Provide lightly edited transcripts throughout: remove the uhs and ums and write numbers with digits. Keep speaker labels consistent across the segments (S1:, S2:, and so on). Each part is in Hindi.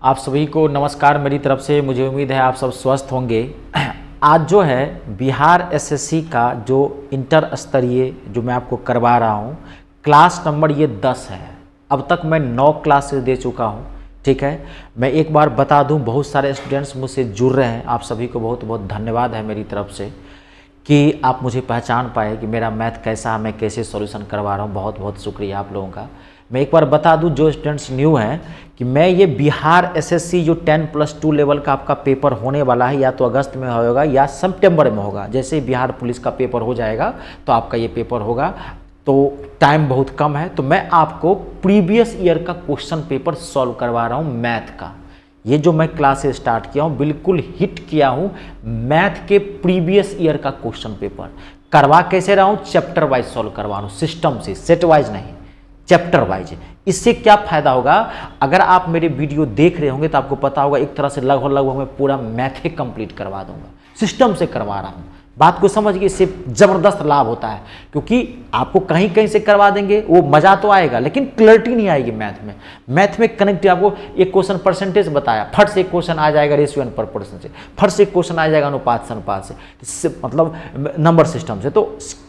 S1: आप सभी को नमस्कार मेरी तरफ से। मुझे उम्मीद है आप सब स्वस्थ होंगे। आज जो है बिहार एसएससी का जो इंटर स्तरीय जो मैं आपको करवा रहा हूँ, क्लास नंबर ये 10 है। अब तक मैं 9 क्लासेस दे चुका हूँ। ठीक है, मैं एक बार बता दूँ, बहुत सारे स्टूडेंट्स मुझसे जुड़ रहे हैं। आप सभी को बहुत बहुत धन्यवाद है मेरी तरफ से कि आप मुझे पहचान पाए कि मेरा मैथ कैसा है, मैं कैसे सॉल्यूशन करवा रहा हूँ। बहुत बहुत शुक्रिया आप लोगों का। मैं एक बार बता दूं जो स्टूडेंट्स न्यू हैं कि मैं ये बिहार एसएससी जो 10+2 लेवल का आपका पेपर होने वाला है, या तो अगस्त में होगा या सितंबर में होगा। जैसे ही बिहार पुलिस का पेपर हो जाएगा तो आपका ये पेपर होगा। तो टाइम बहुत कम है, तो मैं आपको प्रीवियस ईयर का क्वेश्चन पेपर सॉल्व करवा रहा हूँ मैथ का। ये जो मैं क्लासेस स्टार्ट किया हूँ, बिल्कुल हिट किया हूँ मैथ के प्रीवियस ईयर का क्वेश्चन पेपर। करवा कैसे रहा हूँ? चैप्टर वाइज सॉल्व करवा रहा हूँ, सिस्टम से, सेट वाइज नहीं, चैप्टर वाइज। इससे क्या फायदा होगा? अगर आप मेरे वीडियो देख रहे होंगे तो आपको पता होगा एक तरह से लगभग मैं पूरा मैथ ही कंप्लीट करवा दूंगा, सिस्टम से करवा रहा हूँ। बात को समझ के इससे ज़बरदस्त लाभ होता है, क्योंकि आपको कहीं कहीं से करवा देंगे, वो मज़ा तो आएगा लेकिन क्लैरिटी नहीं आएगी मैथ में। मैथ में कनेक्ट, आपको एक क्वेश्चन परसेंटेज बताया, फट से एक क्वेश्चन आ जाएगा रेशियो एंड प्रोपोर्शन से, फट से एक क्वेश्चन आ जाएगा अनुपात से अनुपात से, इससे मतलब नंबर सिस्टम से। तो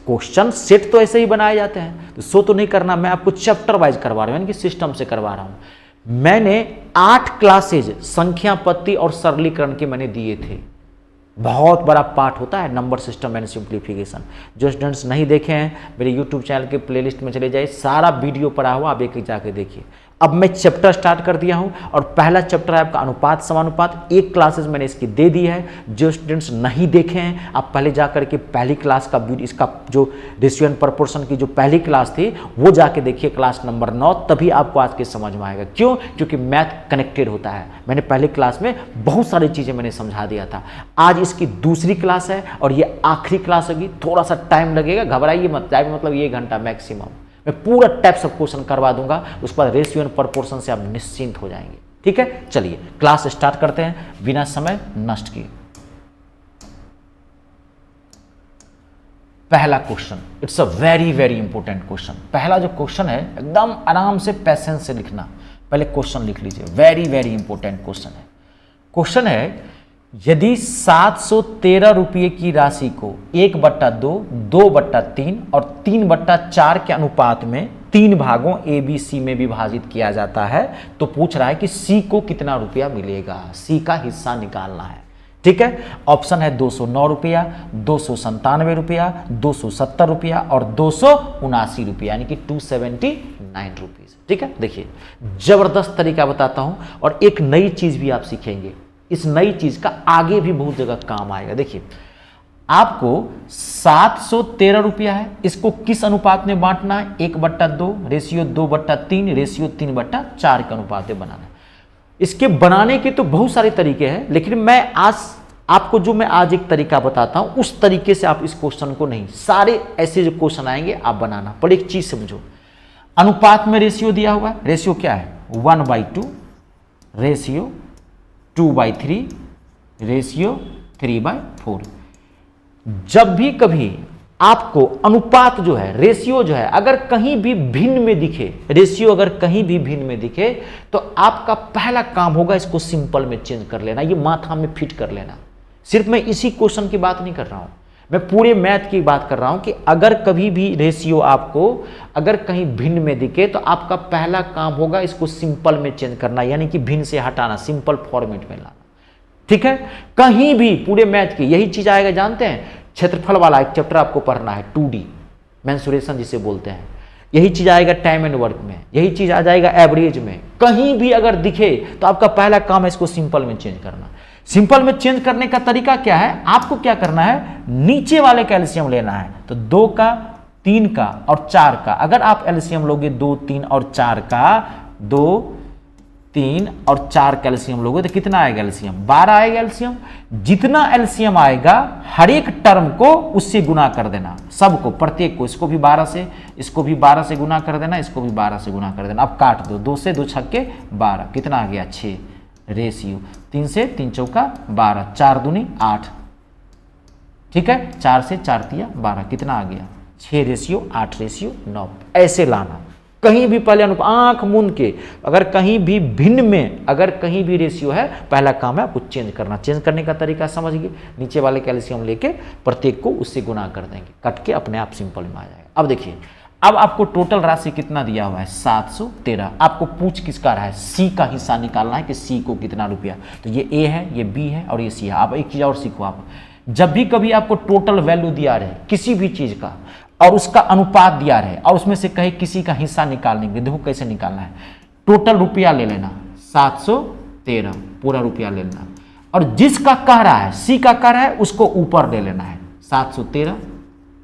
S1: क्वेश्चन सेट तो ऐसे ही बनाए जाते हैं, तो सो तो नहीं करना। मैं आपको चैप्टर वाइज करवा रहा हूँ, यानी कि सिस्टम से करवा रहा हूँ। मैंने 8 क्लासेज संख्या पत्ती और सरलीकरण के मैंने दिए थे। बहुत बड़ा पार्ट होता है नंबर सिस्टम एंड सिंप्लीफिकेशन। जो स्टूडेंट्स नहीं देखे हैं, मेरे यूट्यूब चैनल के प्लेलिस्ट में चले जाइए, सारा वीडियो पड़ा हुआ, आप एक जाके देखिए। अब मैं चैप्टर स्टार्ट कर दिया हूं, और पहला चैप्टर है आपका अनुपात समानुपात। 1 क्लासेस मैंने इसकी दे दी है। जो स्टूडेंट्स नहीं देखे हैं, आप पहले जाकर के पहली क्लास का इसका जो रेशियो एंड प्रोपोर्शन की जो पहली क्लास थी वो जाके देखिए, क्लास नंबर 9, तभी आपको आज के समझ में आएगा। क्यों? क्योंकि मैथ कनेक्टेड होता है। मैंने पहली क्लास में बहुत सारी चीज़ें मैंने समझा दिया था। आज इसकी दूसरी क्लास है और ये आखिरी क्लास होगी। थोड़ा सा टाइम लगेगा, घबराइए मत, टाइम मतलब 1 घंटा मैक्सिमम। मैं पूरा टाइप्स ऑफ क्वेश्चन करवा दूंगा, उसके बाद रेशियो एंड प्रोपोर्शन से आप निश्चिंत हो जाएंगे। ठीक है, चलिए क्लास स्टार्ट करते हैं बिना समय नष्ट किए। पहला question, it's a very very important question. पहला जो क्वेश्चन है, एकदम आराम से पेशेंस से लिखना। पहले क्वेश्चन लिख लीजिए, वेरी वेरी इंपॉर्टेंट क्वेश्चन है। क्वेश्चन है, यदि 713 रुपये की राशि को 1/2, 2/3 और 3/4 के अनुपात में 3 भागों ए बी सी में विभाजित किया जाता है, तो पूछ रहा है कि सी को कितना रुपया मिलेगा। सी का हिस्सा निकालना है। ठीक है, ऑप्शन है 209 रुपया, 297 रुपया, 270 रुपया और 279 रुपया, यानी कि 279 रुपीज। ठीक है, देखिए जबरदस्त तरीका बताता हूं, और एक नई चीज भी आप सीखेंगे। इस नई चीज का आगे भी बहुत जगह काम आएगा। देखिए, आपको 713 रुपया है, इसको किस अनुपात में बांटना है? 1/2, रेशियो 2/3, रेशियो 3/4 के अनुपात में बनाना है। इसके बनाने के तो बहुत सारे तरीके हैं, लेकिन मैं आज आपको जो मैं आज एक तरीका बताता हूं, उस तरीके से आप इस क्वेश्चन को नहीं, सारे ऐसे जो क्वेश्चन आएंगे आप बनाना। पर एक चीज समझो, अनुपात में रेशियो दिया हुआ है। रेशियो क्या है? 1/2, रेशियो 2/3, रेशियो 3/4। जब भी कभी आपको अनुपात जो है, रेशियो जो है, अगर कहीं भी भिन्न में दिखे, रेशियो अगर कहीं भी भिन्न में दिखे, तो आपका पहला काम होगा इसको सिंपल में चेंज कर लेना, ये माथा में फिट कर लेना। सिर्फ मैं इसी क्वेश्चन की बात नहीं कर रहा हूं, मैं पूरे मैथ की बात कर रहा हूं कि अगर कभी भी रेशियो आपको अगर कहीं भिन्न में दिखे, तो आपका पहला काम होगा इसको सिंपल में चेंज करना, यानी कि भिन्न से हटाना, सिंपल फॉर्मेट में लाना। ठीक है, कहीं भी पूरे मैथ की यही चीज आएगा। जानते हैं, क्षेत्रफल वाला एक चैप्टर आपको पढ़ना है, 2D मेंसुरेशन जिसे बोलते हैं। यही चीज आएगा टाइम एंड वर्क में, यही चीज आ जाएगा एवरेज में। कहीं भी अगर दिखे तो आपका पहला काम है इसको सिंपल में चेंज करना। सिंपल में चेंज करने का तरीका क्या है? आपको क्या करना है, नीचे वाले का एलसीएम लेना है। तो 2 का, 3 का और 4 का, अगर आप एलसीएम लोगे 2, 3 और 4 का, 2, 3 और 4 का एलसीएम लोगे तो कितना आएगा एलसीएम? 12 आएगा एलसीएम। जितना एलसीएम आएगा हर एक टर्म को उससे गुना कर देना, सबको, प्रत्येक को। इसको भी 12 से, इसको भी 12 से गुना कर देना, इसको भी 12 से गुना कर देना। अब काट दो, 2 से 2 छक्के 12, कितना आ गया? 6। रेशियो 3 से 3 चौका 12, 4 दूनी 8। ठीक है, 4 से 4 तिया 12, कितना आ गया? 6 रेशियो 8 रेशियो 9। ऐसे लाना, कहीं भी पहले अनुपात, आंख मूंद के अगर कहीं भी भिन्न में अगर कहीं भी रेशियो है, पहला काम है आपको चेंज करना। चेंज करने का तरीका समझिए, नीचे वाले कैल्शियम लेके प्रत्येक को उससे गुना कर देंगे, कट के अपने आप सिंपल में आ जाएगा। अब देखिए, अब आपको टोटल राशि कितना दिया हुआ है 713। आपको पूछ किसका रहा है, सी का हिस्सा निकालना है कि सी को कितना रुपया। तो ये ए है, ये बी है और ये सी है। आप एक चीज और सीखो, आप जब भी कभी आपको टोटल वैल्यू दिया रहे किसी भी चीज का और उसका अनुपात दिया रहे और उसमें से कहे किसी का हिस्सा निकालने के, देखो कैसे निकालना है। टोटल रुपया ले लेना 713 पूरा रुपया ले लेना, और जिसका कह रहा है सी का कह रहा है उसको ऊपर ले लेना है, 713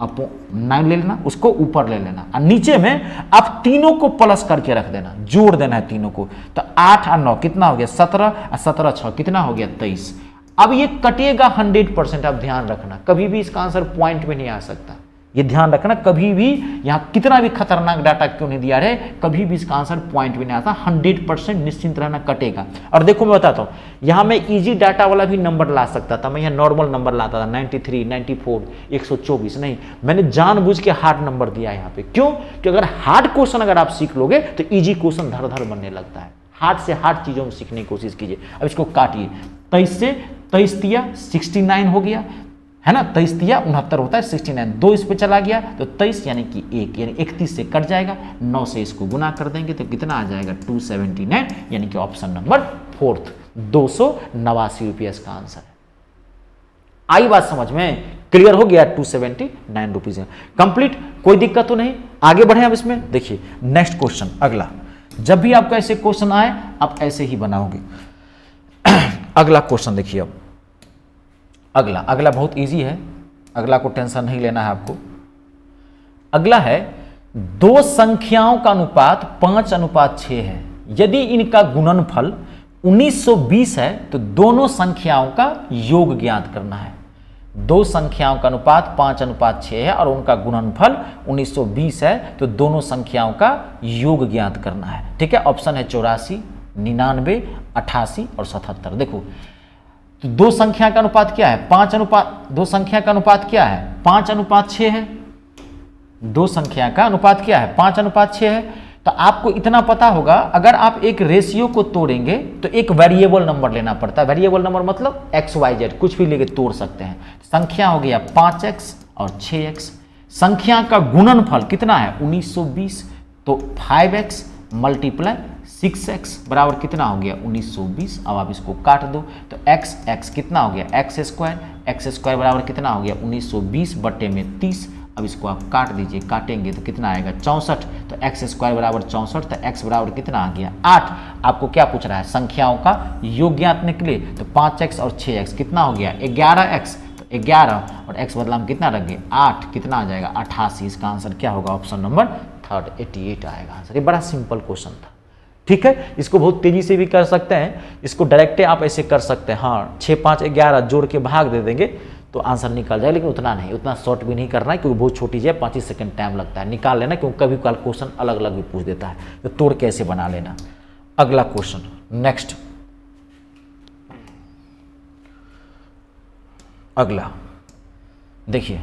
S1: अपो 9 ले लेना, उसको ऊपर ले लेना और नीचे में आप तीनों को प्लस करके रख देना, जोड़ देना है तीनों को। तो 8 और 9 कितना हो गया 17 और 17 6 कितना हो गया 23। अब ये कटेगा 100%। आप ध्यान रखना, कभी भी इसका आंसर पॉइंट में नहीं आ सकता, ये ध्यान रखना। कभी भी यहाँ कितना भी खतरनाक डाटा क्यों नहीं दिया रहे, कभी भी इसका आंसर पॉइंट में नहीं आता। 100% निश्चिंत रहना, कटेगा। और देखो मैं बताता हूँ, यहाँ मैं इजी डाटा वाला भी नंबर ला सकता था, मैं यहाँ नॉर्मल नंबर लाता था 93, 94, 124, नहीं, मैंने जानबूझ के हार्ड नंबर दिया यहाँ पे। क्यों? कि अगर हार्ड क्वेश्चन अगर आप सीख लोगे तो इजी क्वेश्चन धर धर बनने लगता है। हार्ड से हार्ड चीजों में सीखने की कोशिश कीजिए। अब इसको काटिए, 23 से 23 तिया 69 हो गया, है ना, 23 तिया 69 होता है, 69 2 इस पे चला गया तो 23 यानी कि 1 यानी 31 से कट जाएगा, 9 से इसको गुना कर देंगे तो कितना आ जाएगा 279, यानी कि ऑप्शन नंबर 4 289 रुपया इसका आंसर है। आई बात समझ में, क्लियर हो गया? 279 रुपीज है, कंप्लीट, कोई दिक्कत तो नहीं। आगे बढ़े अब इसमें, देखिए नेक्स्ट क्वेश्चन अगला। जब भी आपका ऐसे क्वेश्चन आए आप ऐसे ही बनाओगे। अगला क्वेश्चन देखिए, अब अगला बहुत इजी है, अगला को टेंशन नहीं लेना है आपको। अगला है, दो संख्याओं का अनुपात 5:6 है। यदि इनका गुणनफल 1920 है तो दोनों संख्याओं का योग ज्ञात करना है। दो संख्याओं का अनुपात 5:6 है और उनका गुणनफल 1920 है तो दोनों संख्याओं का योग ज्ञात करना है। ठीक है, ऑप्शन है 84, 99, 88 और 77। देखो तो दो संख्या का अनुपात क्या है, दो संख्या का अनुपात क्या है 5:6 है। दो संख्या का अनुपात क्या है 5:6 है। तो आपको इतना पता होगा, अगर आप एक रेशियो को तोड़ेंगे तो एक वेरिएबल नंबर लेना पड़ता है। वेरिएबल नंबर मतलब XYZ कुछ भी लेके तोड़ सकते हैं। संख्या हो गया 5x और 6x। संख्या का गुणनफल कितना है 1920, तो 5x मल्टीप्लाई 6x बराबर कितना हो गया 1920। अब आप इसको काट दो तो x कितना हो गया x स्क्वायर बराबर कितना हो गया 1920 बट्टे में 30। अब इसको आप काट दीजिए, काटेंगे तो कितना आएगा 64। तो x स्क्वायर बराबर 64, तो x बराबर कितना आ गया 8। आपको क्या पूछ रहा है, संख्याओं का योग ज्ञात निकले तो 5x और 6x कितना हो गया 11x। तो 11 और x बदला में कितना रख गए 8, कितना आ जाएगा 88। इसका आंसर क्या होगा ऑप्शन नंबर 3 88 आएगा आंसर। ये बड़ा सिंपल क्वेश्चन था। ठीक है, इसको बहुत तेजी से भी कर सकते हैं, इसको डायरेक्ट आप ऐसे कर सकते हैं। हाँ 6 5 11 जोड़ के भाग दे देंगे तो आंसर निकल जाए, लेकिन उतना नहीं, उतना शॉर्ट भी नहीं करना है क्योंकि बहुत छोटी चीज़ है, 5 सेकंड टाइम लगता है। निकाल लेना क्योंकि कभी कल क्वेश्चन अलग अलग भी पूछ देता है, तो तोड़ कैसे बना लेना। अगला क्वेश्चन नेक्स्ट, अगला देखिए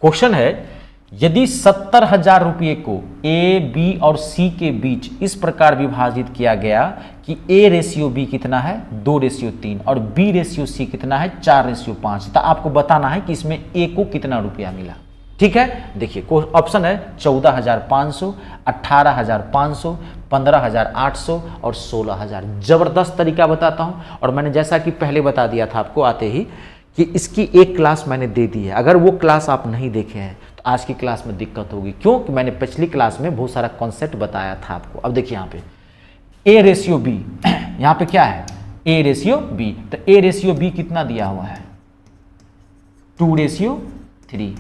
S1: क्वेश्चन है, यदि 70,000 रुपये को ए, बी और सी के बीच इस प्रकार विभाजित किया गया कि A रेशियो B कितना है 2:3 और B रेशियो C कितना है 4:5, तो आपको बताना है कि इसमें A को कितना रुपया मिला। ठीक है, देखिए ऑप्शन है 14,500, 18,500, 15,800 और 16,000। जबरदस्त तरीका बताता हूं, और मैंने जैसा कि पहले बता दिया था आपको आते ही कि इसकी एक क्लास मैंने दे दी है। अगर वो क्लास आप नहीं देखे हैं तो आज की क्लास में दिक्कत होगी, क्योंकि मैंने पिछली क्लास में बहुत सारा कॉन्सेप्ट बताया था आपको। अब देखिए यहाँ पे A रेशियो B, यहाँ पे क्या है A रेशियो B, तो A रेशियो B कितना दिया हुआ है 2:3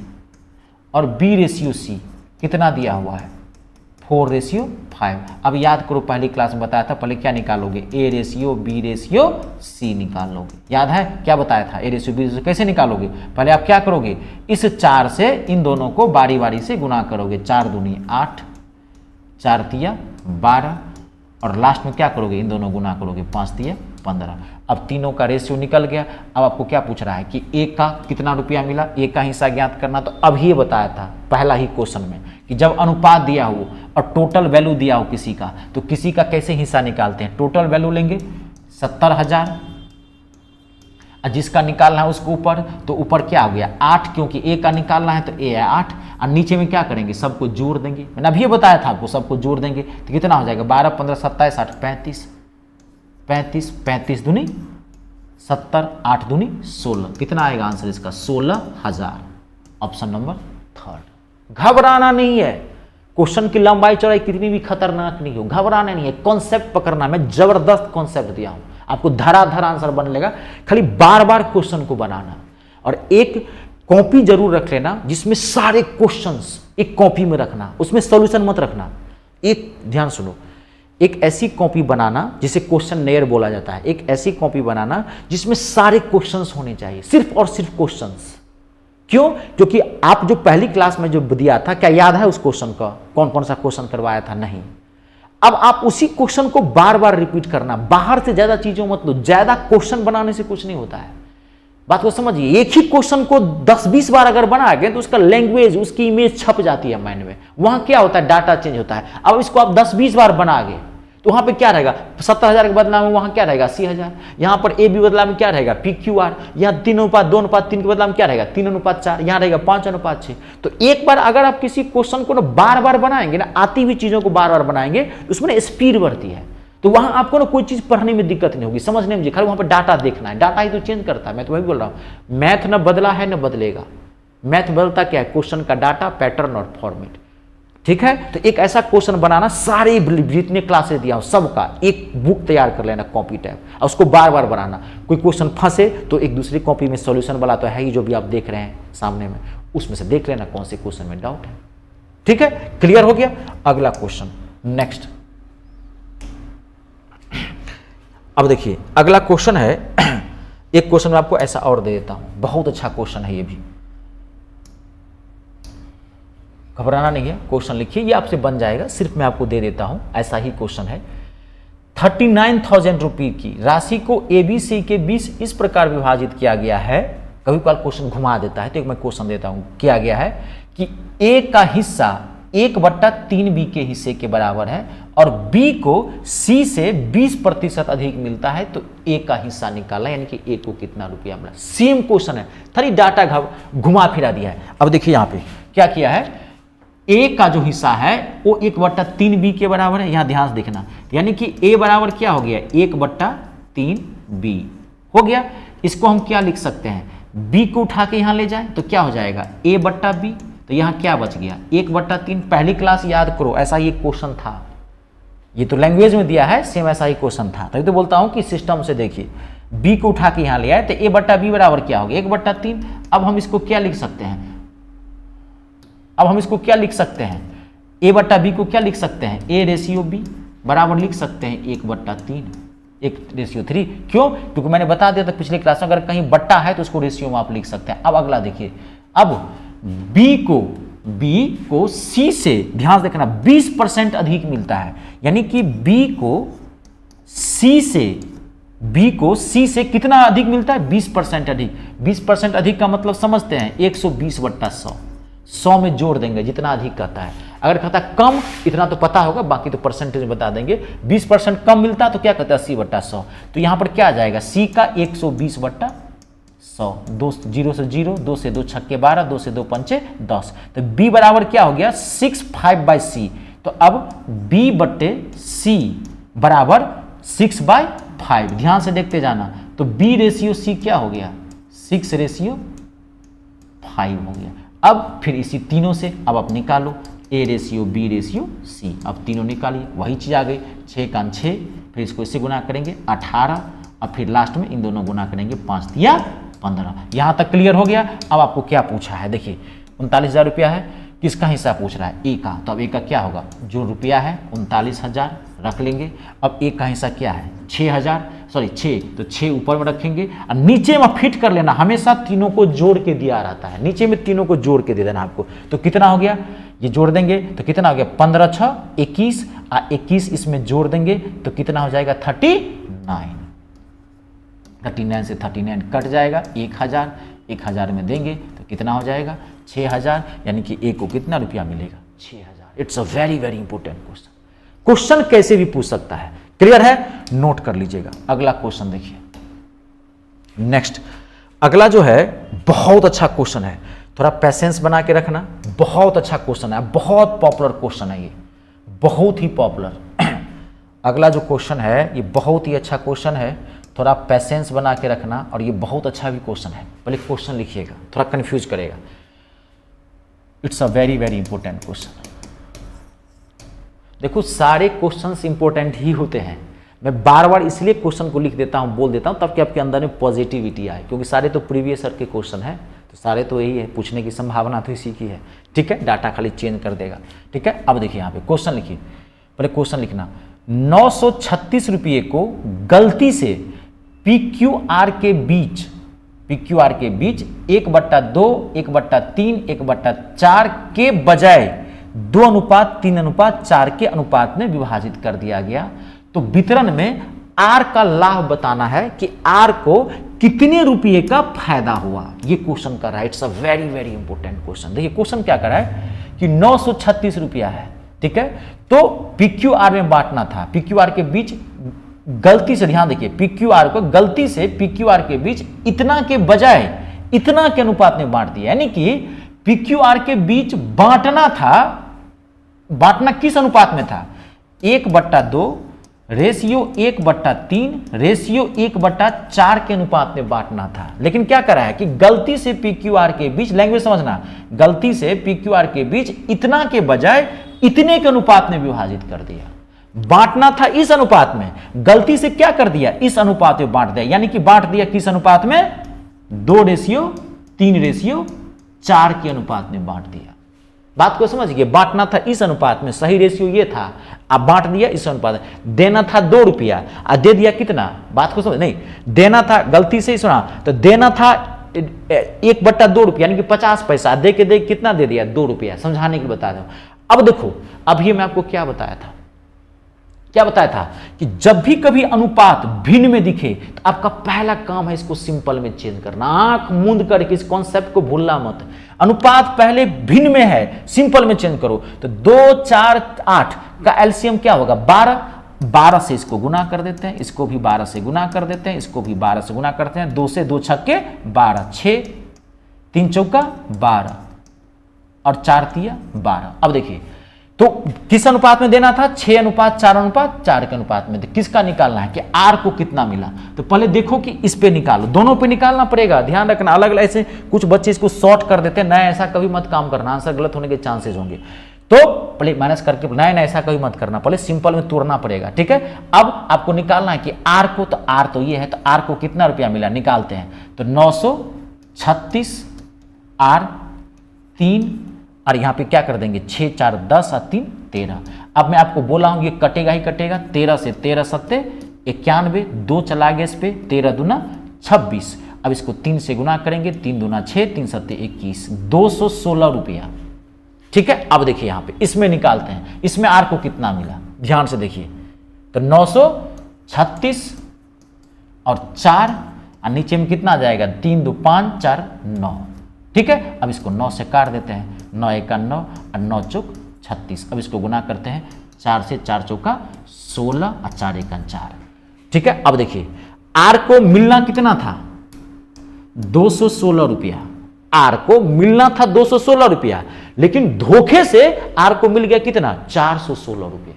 S1: और B रेशियो C कितना दिया हुआ है 4:5। अब याद करो पहली क्लास में बताया था, पहले क्या निकालोगे A ratio B ratio C निकालोगे। याद है क्या बताया था, A रेशियो B रेशियो कैसे निकालोगे, पहले आप क्या करोगे इस 4 से इन दोनों को बारी बारी से गुना करोगे, 4 दूनी 8, 4 तिया 12 और लास्ट में क्या करोगे इन दोनों गुना करोगे 5 तिया 15। अब तीनों का रेशियो निकल गया। अब आपको क्या पूछ रहा है कि A का कितना रुपया मिला, A का हिस्सा ज्ञात करना। तो अब ये बताया था पहला ही क्वेश्चन में कि जब अनुपात दिया हो और टोटल वैल्यू दिया हो किसी का, तो किसी का कैसे हिस्सा निकालते हैं? टोटल वैल्यू लेंगे 70,000 और जिसका निकालना है उसको ऊपर, तो ऊपर क्या हो गया 8, क्योंकि ए का निकालना है तो ए है 8, और नीचे में क्या करेंगे सबको जोड़ देंगे। मैंने अभी बताया था आपको, सबको जोड़ देंगे तो कितना हो जाएगा 12, 15, 27, 8, 35, 35 दूनी 70, 8 दूनी 16, कितना आएगा आंसर इसका? 16,000। Option number 3। घबराना नहीं है, क्वेश्चन की लंबाई चौड़ाई कितनी भी खतरनाक नहीं हो, घबराना नहीं है, कॉन्सेप्ट पकड़ना। मैं जबरदस्त कॉन्सेप्ट दिया हूं आपको, धराधर आंसर बन लेगा, खाली बार बार क्वेश्चन को बनाना। और एक कॉपी जरूर रख लेना जिसमें सारे क्वेश्चंस एक कॉपी में रखना, उसमें सॉल्यूशन मत रखना। एक ध्यान सुनो, एक ऐसी कॉपी बनाना जिसे क्वेश्चन नेयर बोला जाता है, एक ऐसी कॉपी बनाना जिसमें सारे क्वेश्चंस होने चाहिए, सिर्फ और सिर्फ क्वेश्चंस। क्यों? क्योंकि आप जो पहली क्लास में जो दिया था, क्या याद है उस क्वेश्चन का, कौन कौन सा क्वेश्चन करवाया था? नहीं। अब आप उसी क्वेश्चन को बार बार रिपीट करना, बाहर से ज्यादा चीजों मत लो, ज्यादा क्वेश्चन बनाने से कुछ नहीं होता है। बात को समझिए, एक ही क्वेश्चन को 10-20 बार अगर बना गए तो उसका लैंग्वेज, उसकी इमेज छप जाती है माइंड में, वहां क्या होता है डाटा चेंज होता है। अब इसको आप 10-20 बार बना गए तो वहां पे क्या रहेगा 70,000 के बदला में वहां क्या रहेगा 80,000, यहां पर ए बी बदला में क्या रहेगा PQR, यहां 3:2:3 के बदला में क्या रहेगा 3:4, यहां रहेगा 5:6। तो एक बार अगर आप किसी क्वेश्चन को ना बार बार बनाएंगे ना, आती हुई चीजों को बार बार बनाएंगे, उसमें ना स्पीड बढ़ती है, तो वहां आपको ना कोई चीज पढ़ने में दिक्कत नहीं होगी, समझने में, खाली वहां पर डाटा देखना है, डाटा ही तो चेंज करता है। मैं तो वही बोल रहा हूं, मैथ न बदला है न बदलेगा, मैथ बदलता क्या है? क्वेश्चन का डाटा, पैटर्न और फॉर्मेट। ठीक है, तो एक ऐसा क्वेश्चन बनाना, सारे जितने क्लासेस दिया हूं सबका एक बुक तैयार कर लेना, कॉपी टाइप, और उसको बार बार बनाना। कोई क्वेश्चन फंसे तो एक दूसरी कॉपी में सॉल्यूशन वाला तो है ही, जो भी आप देख रहे हैं सामने में, उसमें से देख लेना कौन से क्वेश्चन में डाउट है। ठीक है, क्लियर हो गया? अगला क्वेश्चन, नेक्स्ट। अब देखिए अगला क्वेश्चन है, एक क्वेश्चन मैं आपको ऐसा और दे देता हूं, बहुत अच्छा क्वेश्चन है ये भी, घबराना नहीं है, क्वेश्चन लिखिए, ये आपसे बन जाएगा, सिर्फ मैं आपको दे देता हूं, ऐसा ही क्वेश्चन है। 39,000 रुपये की राशि को ABC के 20 इस प्रकार विभाजित किया गया है, कभी कभार क्वेश्चन घुमा देता है तो एक मैं क्वेश्चन देता हूं, किया गया है कि A का हिस्सा 1/3 B के हिस्से के बराबर है और B को C से 20% अधिक मिलता है, तो A का हिस्सा निकाला, यानी कि A को कितना रुपया मिला। सेम क्वेश्चन है, थोड़ी डाटा घुमा फिरा दिया है। अब देखिए यहां पे क्या किया है, ए का जो हिस्सा है वो 1/3 B के बराबर है, यहां ध्यान से देखना, यानी कि ए बराबर क्या हो गया 1/3 B हो गया। इसको हम क्या लिख सकते हैं, B को उठा के यहां ले जाए तो क्या हो जाएगा A/B, तो यहां क्या बच गया 1/3। पहली क्लास याद करो, ऐसा ही क्वेश्चन था, ये तो लैंग्वेज में दिया है, सेम ऐसा ही क्वेश्चन था, तभी तो बोलता हूं कि सिस्टम से देखिए, B को उठा के यहां ले आए तो A/B बराबर क्या हो गया 1/3। अब हम इसको क्या लिख सकते हैं, अब हम इसको क्या लिख सकते हैं, A/B को क्या लिख सकते हैं, A/B बराबर लिख सकते हैं 1/3, 1:3। क्यों? क्योंकि मैंने बता दिया था पिछले क्लास में, अगर कहीं बट्टा है तो उसको रेशियो में आप लिख सकते हैं। अब अगला देखिए, अब B को C से, ध्यान देखना, 20% अधिक मिलता है, यानी कि B को C से कितना अधिक मिलता है 20% अधिक। 20% अधिक का मतलब समझते हैं 120/100, 100 में जोड़ देंगे जितना अधिक कहता है, अगर कहता है कम, इतना तो पता होगा, बाकी तो परसेंटेज बता देंगे। 20% कम मिलता है तो क्या कहता है 80/100, तो यहां पर क्या आ जाएगा C का 120/100, 2 0 से 0, 2 से 2 छक्के 12, 2 से 2 पंचे 10, तो B बराबर क्या हो गया 65/C। तो अब B/C बराबर 6/5, ध्यान से देखते जाना, तो B/C क्या हो गया 6/5 हो गया। अब फिर इसी तीनों से अब आप निकालो A/B/C, अब तीनों निकालिए, वही चीज आ गई, 6 का 6, फिर इसको इससे गुना करेंगे 18, अब फिर लास्ट में इन दोनों गुना करेंगे 5 या 15। यहां तक क्लियर हो गया। अब आपको क्या पूछा है, देखिए 39,000 रुपया है, किसका हिस्सा पूछ रहा है, A का, तो अब A का क्या होगा, जो रुपया है 39,000 रख लेंगे। अब A का हिस्सा क्या है 6, तो 6 ऊपर में रखेंगे और नीचे में फिट कर लेना, हमेशा तीनों को जोड़ के दिया रहता है, नीचे में तीनों को जोड़ के दे देना आपको। तो कितना हो गया, ये जोड़ देंगे तो कितना हो गया 15 6 21, 21 इसमें जोड़ देंगे तो कितना हो जाएगा 39। 39 से 39 कट जाएगा, 1000 में देंगे तो कितना हो जाएगा 6000, यानी कि A को कितना रुपया मिलेगा 6000। It's a very very important question. Question कैसे भी पूछ सकता है, क्लियर है, नोट कर लीजिएगा। अगला क्वेश्चन देखिए, नेक्स्ट अगला जो है बहुत अच्छा क्वेश्चन है, थोड़ा पेशेंस बना के रखना। बहुत अच्छा क्वेश्चन है, बहुत पॉपुलर क्वेश्चन है ये, बहुत ही पॉपुलर। अगला जो क्वेश्चन है ये बहुत ही अच्छा क्वेश्चन है, थोड़ा पेशेंस बना के रखना, और ये बहुत अच्छा भी क्वेश्चन है। पहले क्वेश्चन लिखिएगा, थोड़ा कंफ्यूज करेगा। It's a very very important question. देखो सारे क्वेश्चंस इंपॉर्टेंट ही होते हैं, मैं बार बार इसलिए क्वेश्चन को लिख देता हूं, बोल देता हूं, ताकि आपके अंदर में पॉजिटिविटी आए, क्योंकि सारे तो प्रीवियस ईयर के क्वेश्चन है, तो सारे तो यही है, पूछने की संभावना तो इसी की है। ठीक है, डाटा खाली चेंज कर देगा। ठीक है, अब देखिए यहाँ पे क्वेश्चन लिखिए, पहले क्वेश्चन लिखना। 936 रुपये को गलती से PQR के बीच 1/2, 1/3, 1/4 के बजाय 2:3:4 के अनुपात में विभाजित कर दिया गया। तो वितरण में R का लाभ बताना है कि R को कितने रुपये का फायदा हुआ, ये क्वेश्चन कर रहा है। It's a very very important question. देखिए क्वेश्चन क्या कर रहा है कि 936 रुपया है, ठीक है, तो PQR में बांटना था, PQR के बीच गलती से, ध्यान देखिए, PQR को गलती से PQR के बीच इतना के बजाय इतना के अनुपात में बांट दिया, यानी कि PQR के बीच बांटना था, बांटना किस अनुपात में था, 1/2 रेशियो 1/3 रेशियो 1/4 के अनुपात में बांटना था। लेकिन क्या करा है कि गलती से PQR के बीच, लैंग्वेज समझना, गलती से PQR के बीच इतना के बजाय इतने के अनुपात में विभाजित कर दिया। बांटना था इस अनुपात में, गलती से क्या कर दिया, इस अनुपात में बांट दिया, यानी कि बांट दिया किस अनुपात में, 2:3:4 के अनुपात में बांट दिया। बात को समझिए, बांटना था इस अनुपात में, सही रेशियो ये था, अब बांट दिया इस अनुपात में। देना था 2 रुपया, और दे दिया कितना, बात को समझ, नहीं देना था, गलती से ही सुना, तो देना था 1/2 रुपया, यानी कि 50 पैसा, दे के दे कितना दे दिया, 2 रुपया, समझाने के लिए बता दो। अब देखो, अभी मैं आपको क्या बताया था, क्या बताया था कि जब भी कभी अनुपात भिन्न में दिखे तो आपका पहला काम है इसको सिंपल में चेंज करना। आंख मूंद करके इस कॉन्सेप्ट को भूलना मत। अनुपात पहले भिन्न में है, सिंपल में चेंज करो। तो 2, 4, 8 का एलसीएम क्या होगा, 12। 12 से इसको गुना कर देते हैं, इसको भी 12 से गुना कर देते हैं, इसको भी 12 से गुना करते हैं। 2 से 2 छक्के 12, 6, 3 चौका 12 और 4 तिया 12। अब देखिए, तो किस अनुपात में देना था, 6:4:4 के अनुपात में। किसका निकालना है कि R को कितना मिला, तो पहले देखो कि इस पे निकालो, दोनों पे निकालना पड़ेगा, ध्यान रखना। अलग अलग ऐसे कुछ बच्चे इसको शॉर्ट कर देते हैं, नया ऐसा कभी मत काम करना, आंसर गलत होने के चांसेस होंगे। तो पहले माइनस करके, नया ऐसा कभी मत करना, पहले सिंपल में तोड़ना पड़ेगा, ठीक है। अब आपको निकालना है कि R को, तो R तो ये है, तो R को कितना रुपया मिला, निकालते हैं। तो 936 R 3, और यहां पे क्या कर देंगे, 6, 4, 10 और 3, 13। अब मैं आपको बोला हूं ये कटेगा ही कटेगा, 13 से 13 सत्ते 91, 2 चला गया इस पे, 13 दूना 26। अब इसको 3 से गुना करेंगे, 3 दूना 6, 3 सत्ते 21, 216 रुपया, ठीक है। अब देखिए यहां पे इसमें निकालते हैं, इसमें R को कितना मिला, ध्यान से देखिए। तो 936 और 4, और नीचे में कितना आ जाएगा, 3, 2, 5, 4, 9, ठीक है। अब इसको 9 से काट देते हैं, 9 एका 9 और 9 चौक 36। अब इसको गुना करते हैं, 4 से 4 चौका 16 और 4 एका 4, ठीक है। अब देखिए R को मिलना कितना था, 216 रुपया। R को मिलना था 216 रुपया, लेकिन धोखे से R को मिल गया कितना, 416 रुपया।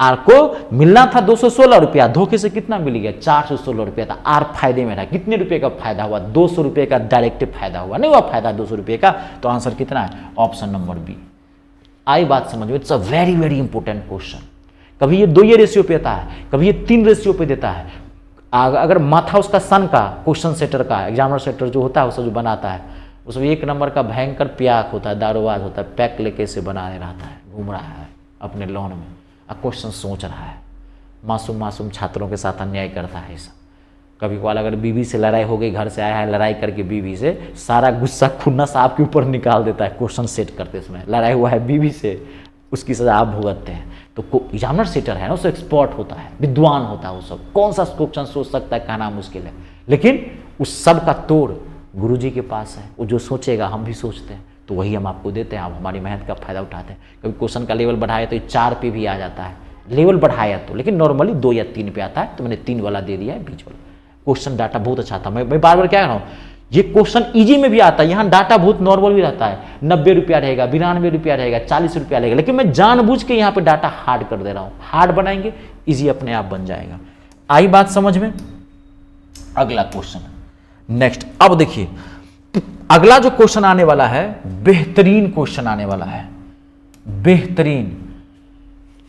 S1: R को मिलना था 216 रुपया, धोखे से कितना मिल गया, 416 रुपया था। R फायदे में रहा, कितने रुपए का फायदा हुआ, 200 रुपये का डायरेक्ट फायदा हुआ, नहीं हुआ फायदा 200 रुपये का। तो आंसर कितना है, ऑप्शन नंबर बी। आई बात समझ में, it's a very very important question. कभी ये 2 रेशियो पे देता है, कभी ये 3 रेशियो पे देता है। अगर माथा उसका सन का, क्वेश्चन सेटर का, एग्जामिनर सेटर जो होता है उसको जो बनाता है, उसमें 1 नंबर का भयंकर प्याक होता है, दारोबाज होता है, पैक लेके से बनाने रहता है, घूम रहा है अपने लॉन में, क्वेश्चन सोच रहा है, मासूम मासूम छात्रों के साथ अन्याय करता है ऐसा। कभी कभार अगर बीवी से लड़ाई हो गई, घर से आया है लड़ाई करके बीवी से, सारा गुस्सा खुन्नस आपके ऊपर निकाल देता है क्वेश्चन सेट करते समय। लड़ाई हुआ है बीवी से, उसकी सजा आप भुगतते हैं। तो एग्जामिनर सेटर है ना, उससे एक्सपर्ट होता है, विद्वान होता है, वो सब कौन सा क्वेश्चन सोच सकता है, कहना मुश्किल है, लेकिन उस सब का तोड़ गुरुजी के पास है। वो जो सोचेगा हम भी सोचते हैं, तो वही हम आपको देते हैं, आप हमारी मेहनत का फायदा उठाते हैं। कभी क्वेश्चन का लेवल बढ़ाया तो 4 पे भी आ जाता है, लेवल बढ़ाया तो, लेकिन नॉर्मली 2 या 3 पे आता है, तो मैंने 3 वाला दे दिया है बीच वाला। क्वेश्चन डाटा बहुत अच्छा था, मैं बार बार क्या कह रहा हूँ, ये क्वेश्चन इजी में भी आता है, यहाँ डाटा बहुत नॉर्मल भी रहता है, 90 रुपया रहेगा, 92 रुपया रहेगा, 40 रुपया रहेगा, लेकिन मैं जानबूझ के यहाँ पे डाटा हार्ड कर दे रहा हूँ। हार्ड बनाएंगे इजी अपने आप बन जाएगा। आई बात समझ में? अगला क्वेश्चन नेक्स्ट। अब देखिए अगला जो क्वेश्चन आने वाला है, बेहतरीन क्वेश्चन आने वाला है, बेहतरीन।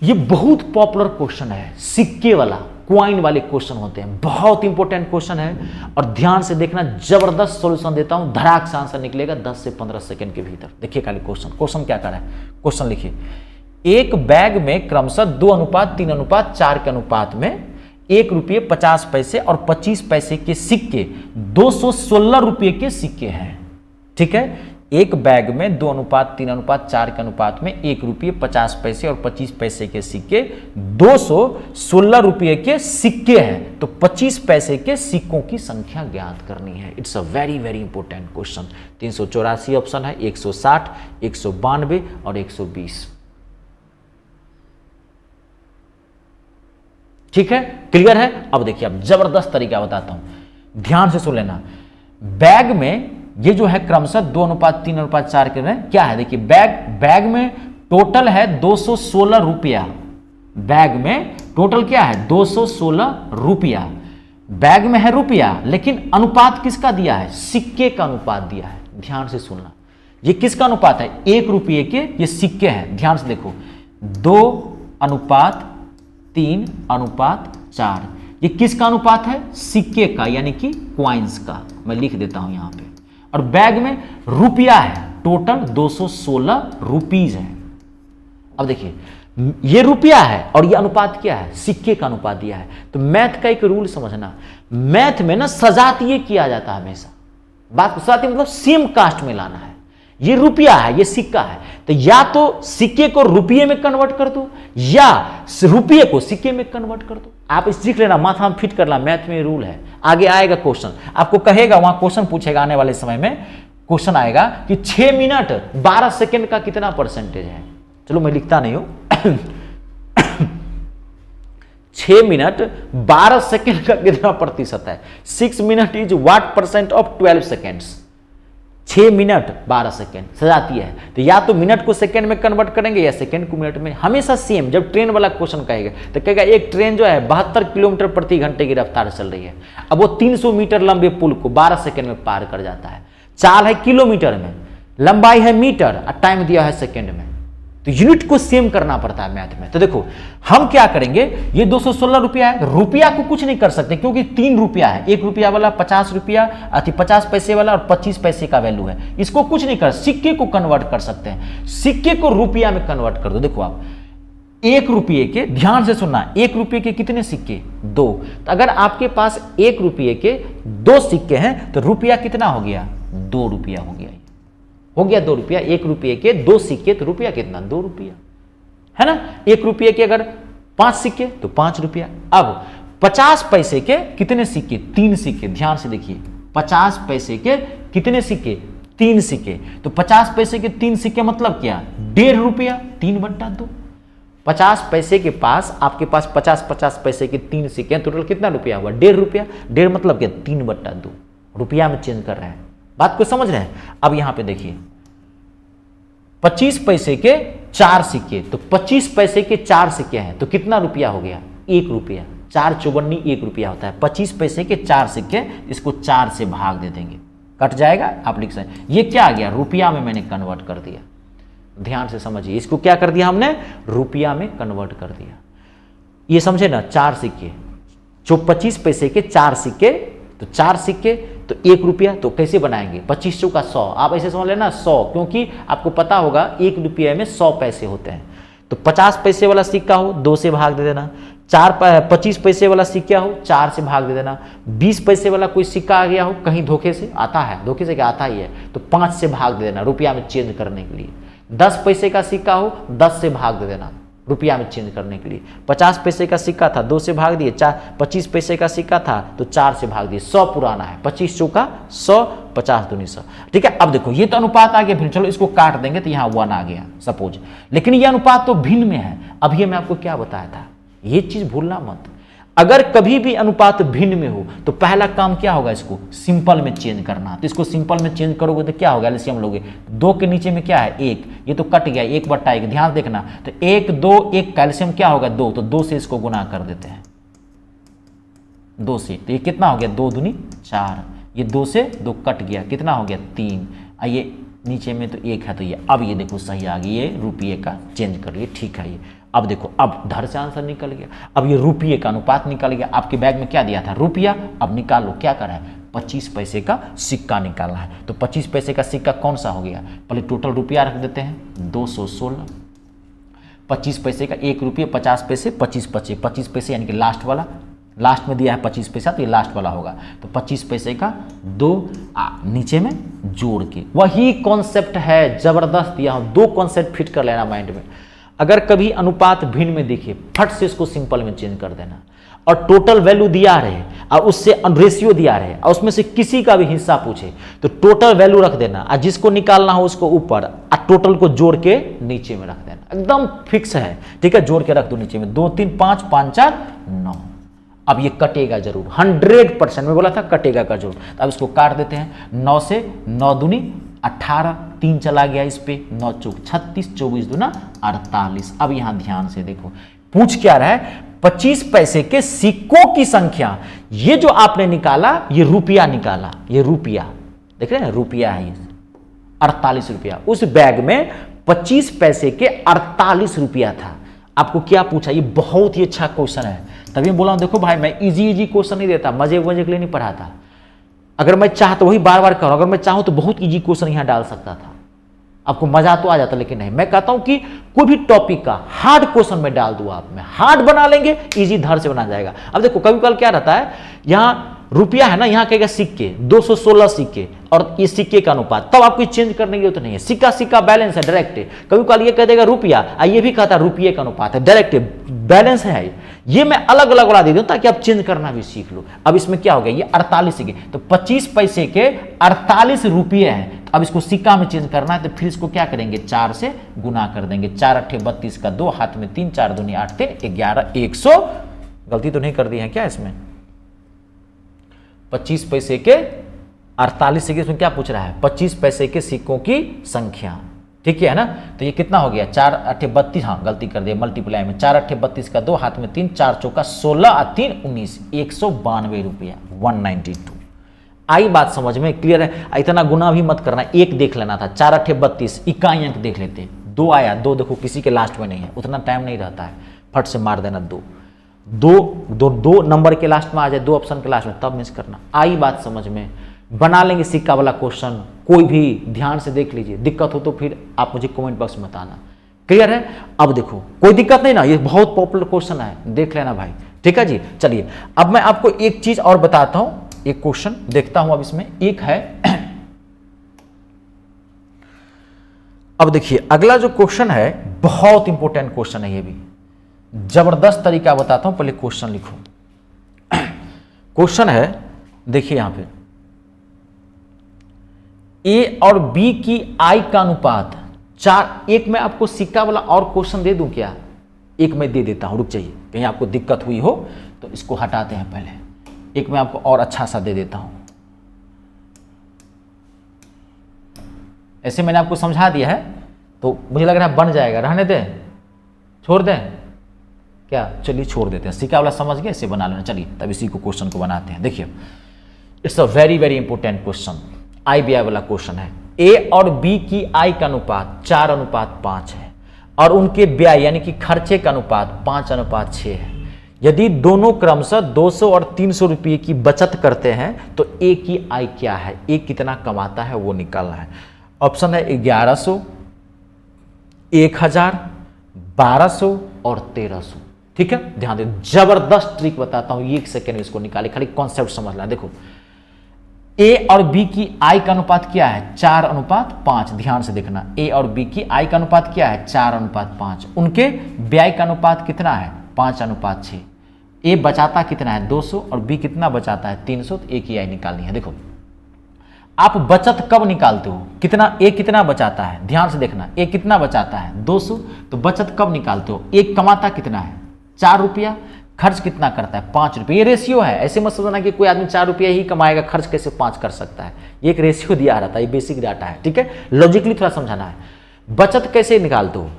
S1: ये बहुत पॉपुलर क्वेश्चन है, सिक्के वाला, क्वाइन वाले क्वेश्चन होते हैं, बहुत इंपॉर्टेंट क्वेश्चन है। और ध्यान से देखना, जबरदस्त सॉल्यूशन देता हूं, धड़ाक से आंसर निकलेगा 10 से 15 सेकंड के भीतर। देखिए खाली क्वेश्चन क्या कर रहा है, क्वेश्चन लिखिए। एक बैग में क्रमशः 2:3:4 के अनुपात में 1 रुपये 50 पैसे और 25 पैसे के सिक्के 216 रुपये के सिक्के हैं। ठीक है, एक बैग में 2:3:4 के अनुपात में 1 रुपये 50 पैसे और 25 पैसे के सिक्के 216 रुपये के सिक्के हैं। तो 25 पैसे के सिक्कों की संख्या ज्ञात करनी है। It's a very very important question. 384 option है, 160, 192 और 120। ठीक है, क्लियर है? अब देखिए, अब जबरदस्त तरीका बताता हूं, ध्यान से सुन लेना। बैग में ये जो है क्रमशः 2:3:4 के में क्या है, देखिए बैग में टोटल है 216 रुपया। बैग में टोटल क्या है, 216 रुपया। बैग में है रुपया, लेकिन अनुपात किसका दिया है, सिक्के का अनुपात दिया है। ध्यान से सुनना, ये किसका अनुपात है, 1 रुपये के ये सिक्के हैं। ध्यान से देखो, 2:3:4। ये किसका अनुपात है, सिक्के का, यानी कि क्वाइंस का। मैं लिख देता हूं यहां पे। और बैग में रुपया है, टोटल 216 रुपीज है। अब देखिए, ये रुपया है और ये अनुपात क्या है, सिक्के का अनुपात दिया है। तो मैथ का एक रूल समझना, मैथ में ना सजातीय किया जाता है हमेशा। बात को सजातीय मतलब सेम कास्ट में लाना है। ये रुपया है, ये सिक्का है, तो या तो सिक्के को रुपये में कन्वर्ट कर दो या रुपये को सिक्के में कन्वर्ट कर दो। आप इस सीख लेना, माथा में फिट करना, मैथ में रूल है। आगे आएगा क्वेश्चन, आपको कहेगा, वहां क्वेश्चन पूछेगा आने वाले समय में, क्वेश्चन आएगा कि 6 मिनट 12 सेकंड का कितना परसेंटेज है। चलो मैं लिखता नहीं हूं 6 मिनट 12 सेकंड का कितना प्रतिशत है। 6 minute is what percent of 12 seconds. 6 minute 12 second सजाती है, तो या तो मिनट को सेकंड में कन्वर्ट करेंगे या सेकंड को मिनट में। हमेशा सेम। जब ट्रेन वाला क्वेश्चन कहेगा तो कहेगा एक ट्रेन जो है 72 किलोमीटर प्रति घंटे की रफ्तार चल रही है। अब वो 300 मीटर लंबे पुल को 12 सेकंड में पार कर जाता है। चाल है किलोमीटर में, लंबाई है मीटर और टाइम दिया है सेकंड में। तो यूनिट को सेम करना पड़ता है मैथ में। तो देखो हम क्या करेंगे, ये 216 रुपया है, रुपया को कुछ नहीं कर सकते क्योंकि 3 रुपया है। 1 रुपया वाला 50 रुपया, 50 पैसे वाला और 25 पैसे का वैल्यू है। इसको कुछ नहीं कर, सिक्के को कन्वर्ट कर सकते हैं। सिक्के को रुपया में कन्वर्ट कर दो। देखो आप 1 रुपये के, ध्यान से सुनना, 1 रुपये के कितने सिक्के, 2। तो अगर आपके पास 1 रुपये के 2 सिक्के हैं तो रुपया कितना हो गया, 2 रुपया हो गया। 2 रुपया। 1 रुपये के 2 सिक्के तो रुपया कितना, 2 रुपया है ना। 1 रुपये के अगर 5 सिक्के तो 5 रुपया। अब 50 पैसे के कितने सिक्के, 3 सिक्के। ध्यान से देखिए, 50 पैसे के कितने सिक्के, 3 सिक्के। तो 50 पैसे के 3 सिक्के मतलब क्या, 1.5 रुपया, 3/2। 50 पैसे के पास, आपके पास 50 पैसे के 3 सिक्के हैं, टोटल कितना रुपया हुआ, 1.5 रुपया। 1.5 मतलब क्या, 3/2 रुपया में चेंज कर रहे हैं। बात को समझ रहे हैं। अब यहां पे देखिए 25 पैसे के 4 सिक्के, तो 25 पैसे के 4 सिक्के हैं तो कितना रुपया हो गया, 1 रुपया। 4 चौबन्नी 1 रुपया होता है। 25 पैसे के 4 सिक्के, इसको 4 से भाग दे देंगे, कट जाएगा। आप लिख सकते, ये क्या आ गया, रुपया में मैंने कन्वर्ट कर दिया। ध्यान से समझिए, इसको क्या कर दिया हमने, रुपया में कन्वर्ट कर दिया। ये समझे ना, 4 सिक्के, जो 25 पैसे के 4 सिक्के, तो 4 सिक्के तो 1 रुपया। तो कैसे बनाएंगे, 25 चौका 100। आप ऐसे समझ लेना 100, क्योंकि आपको पता होगा 1 रुपये में 100 पैसे होते हैं। तो 50 पैसे वाला सिक्का हो 2 से भाग दे देना। 25 पैसे वाला सिक्का हो 4 से भाग दे देना। 20 पैसे वाला कोई सिक्का आ गया हो कहीं धोखे से, आता है, धोखे से क्या आता ही है, तो 5 से भाग दे देना रुपया में चेंज करने के लिए। 10 पैसे का सिक्का हो 10 से भाग दे देना रुपया में चेंज करने के लिए। 50 पैसे का सिक्का था, 2 से भाग दिए, 25 पैसे का सिक्का था तो 4 से भाग दिए, 100 पुराना है, 25 चौका 100, 50 दूनी 100। ठीक है, अब देखो ये तो अनुपात आ गया, फिर चलो इसको काट देंगे तो यहाँ 1 आ गया सपोज, लेकिन ये अनुपात तो भिन्न में है। अब ये मैं आपको क्या बताया था, ये चीज भूलना मत। अगर कभी भी अनुपात भिन्न में हो तो पहला काम क्या होगा, इसको सिंपल में चेंज करना। तो इसको सिंपल में चेंज करोगे तो क्या होगा, एलसीएम लोगे, 2 के नीचे में क्या है 1, ये तो कट गया 1/1, ध्यान देखना। तो 1 2 1 कैल्शियम क्या होगा 2, तो 2 से इसको गुना कर देते हैं 2 से, तो ये कितना हो गया 2 दूनी 4, ये 2 से 2 कट गया, कितना हो गया 3, ये नीचे में तो 1 है, तो ये अब ये देखो सही आ गई, ये रुपये का चेंज करिए, ठीक है। ये अब देखो, अब धर से आंसर निकल गया। अब ये रुपये का अनुपात निकल गया, आपके बैग में क्या दिया था रुपया, अब निकालो क्या कर रहा है, 25 पैसे का सिक्का निकालना है। तो 25 पैसे का सिक्का कौन सा हो गया, पहले टोटल रुपया रख देते हैं 216, 25 पैसे का 1 रुपये 50 पैसे 25 पैसे यानी कि लास्ट वाला, लास्ट में दिया है 25 पैसा तो ये लास्ट वाला होगा। तो 25 पैसे का 2 नीचे में जोड़ के, वही कॉन्सेप्ट है जबरदस्त, यहाँ 2 कॉन्सेप्ट फिट कर लेना माइंड में। अगर कभी अनुपात भिन्न में देखिए, फट से इसको सिंपल में चेंज कर देना, और टोटल वैल्यू दिया रहे और उससे रेशियो दिया रहे और उसमें से किसी का भी हिस्सा पूछे तो टोटल वैल्यू रख देना, और जिसको निकालना हो उसको ऊपर, और टोटल को जोड़ के नीचे में रख देना, एकदम फिक्स है। ठीक है, जोड़ के रख दो नीचे में, 2 3 5 5 4 9। अब ये कटेगा जरूर, 100% में बोला था कटेगा का जरूर। तो अब इसको काट देते हैं, 9 से 9 दूनी 18, 3 चला गया इस पे, 9 चौक 36, 24 दूना 48। अब यहां ध्यान से देखो, पूछ क्या रहा है, 25 पैसे के सिक्कों की संख्या। ये जो आपने निकाला ये रुपया निकाला, ये रुपया देख रहे हैं, रुपया है ये 48 रुपया। उस बैग में 25 पैसे के 48 रुपया था। आपको क्या पूछा, ये बहुत ही अच्छा क्वेश्चन है, तभी बोला हूं देखो भाई मैं इजी क्वेश्चन नहीं देता, मजे के लिए नहीं पढ़ाता। अगर मैं चाह तो वही बार बार करूं, अगर मैं चाहूं तो बहुत इजी क्वेश्चन यहां डाल सकता था, आपको मजा तो आ जाता, लेकिन नहीं, मैं कहता हूं कि कोई भी टॉपिक का हार्ड क्वेश्चन में डाल दूं, आप में हार्ड बना लेंगे, इजी धर से बना जाएगा। अब देखो कभी कल क्या रहता है, यहां रुपया है ना, यहां कहेगा सिक्के 216 सिक्के और ये सिक्के का अनुपात, तब आपको चेंज करने की जरूरत नहीं है, सिक्का सिक्का बैलेंस है डायरेक्ट। कभी कल ये कह देगा रुपया, ये भी कहता रुपये का अनुपात है, डायरेक्ट बैलेंस है। ये मैं अलग अलग वाला दे दूं ताकि आप चेंज करना भी सीख लो। अब इसमें क्या हो गया, ये 48 सिक्के, तो 25 पैसे के 48 रुपये हैं। तो अब इसको सिक्का में चेंज करना है, तो फिर इसको क्या करेंगे, 4 से गुना कर देंगे, 4 8 32 का 2, हाथ में 3, 4 दूनी 8 3 11, 100। गलती तो नहीं कर दी है क्या इसमें, 25 पैसे के 48 सिक्के, इसमें क्या पूछ रहा है, 25 पैसे के सिक्कों की संख्या, ठीक है ना। तो ये कितना हो गया, 4 8 32, हाँ गलती कर दिया मल्टीप्लाई में, 4 8 32 का 2, हाथ में 3, 4 चौका 16 और 3 19, 192 रुपया 192। आई बात समझ में, क्लियर है। इतना गुना भी मत करना, एक देख लेना था, 4 8 32 इकाई अंक देख लेते, 2 आया, 2 देखो किसी के लास्ट में नहीं है, उतना टाइम नहीं रहता है, फट से मार देना 2 नंबर के लास्ट में आ जाए, 2 ऑप्शन के लास्ट में, तब मिस करना। आई बात समझ में, बना लेंगे सिक्का वाला क्वेश्चन, कोई भी ध्यान से देख लीजिए, दिक्कत हो तो फिर आप मुझे कमेंट बॉक्स में बताना, क्लियर है। अब देखो कोई दिक्कत नहीं ना, ये बहुत पॉपुलर क्वेश्चन है, देख लेना भाई, ठीक है जी। चलिए अब मैं आपको एक चीज और बताता हूं, एक क्वेश्चन देखता हूं अब इसमें, एक है अब देखिए अगला जो क्वेश्चन है बहुत इंपॉर्टेंट क्वेश्चन है, ये भी जबरदस्त तरीका बताता हूं, पहले क्वेश्चन लिखो। क्वेश्चन है देखिए यहां पे, ए और बी की आई का अनुपात 4। एक मैं आपको सिक्का वाला और क्वेश्चन दे दूं क्या, एक मैं दे देता हूं, रुक जाइए, कहीं आपको दिक्कत हुई हो तो इसको हटाते हैं पहले, एक मैं आपको और अच्छा सा दे देता हूं। ऐसे मैंने आपको समझा दिया है तो मुझे लग रहा है बन जाएगा, रहने दें, छोड़ दें क्या, चलिए छोड़ देते हैं, सिक्का वाला समझ गए, इसे बना लेना। चलिए तब इसी को क्वेश्चन को बनाते हैं। देखिए it's a very very important question, IBI वाला क्वेश्चन है। ए और बी की आई का अनुपात 4:5 है और उनके व्यय यानी कि खर्चे का अनुपात 5:6 है। यदि दोनों क्रमशः 200 और 300 रुपये की बचत करते हैं तो ए की आय क्या है, ए कितना कमाता है वो निकालना है। ऑप्शन है 1100, 1000, 1200 और 1300। ठीक है, ध्यान दे, जबरदस्त ट्रिक बताता हूं, 1 सेकेंड में इसको निकाले, खाली कॉन्सेप्ट समझ लेना। देखो ए और बी की आई का अनुपात क्या है 4:5। ध्यान से देखना, ए और बी की आई का अनुपात क्या है 4:5। उनके व्यय का अनुपात कितना है 5:6। ए बचाता कितना है 200 और बी कितना बचाता है 300, तो ए की आई निकालनी है। देखो आप बचत कब निकालते हो, कितना ए कितना बचाता है, ध्यान से देखना, ए कितना बचाता है 200, तो बचत कब निकालते हो, ए कमाता कितना है 4 रुपया, खर्च कितना करता है 5 रुपये। ये रेशियो है, ऐसे मत समझना कि कोई आदमी 4 रुपया ही कमाएगा, खर्च कैसे 5 कर सकता है। ये एक रेशियो दिया रहता है, ये बेसिक डाटा है, ठीक है, लॉजिकली थोड़ा समझाना है। बचत कैसे निकालते हो,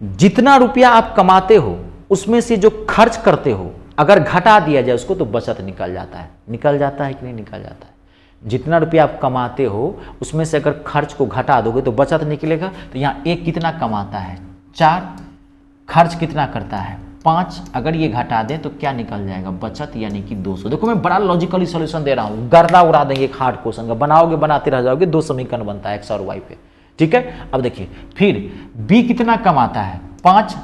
S1: जितना रुपया आप कमाते हो उसमें से जो खर्च करते हो अगर घटा दिया जाए उसको, तो बचत निकल जाता है। निकल जाता है कि नहीं निकल जाता है। जितना रुपया आप कमाते हो उसमें से अगर खर्च को घटा दोगे तो बचत निकलेगा। तो यहाँ एक कितना कमाता है 4, खर्च कितना करता है 5, अगर ये घटा दें तो क्या निकल जाएगा बचत, यानी कि 200। देखो मैं बड़ा लॉजिकली सॉल्यूशन दे रहा हूँ, गर्दा उड़ा देंगे एक हार्ड क्वेश्चन का, बनाओगे बनाते रह जाओगे, 2 समीकरण बनता है x और y पे, ठीक है। अब देखिए फिर b कितना कमाता है 5,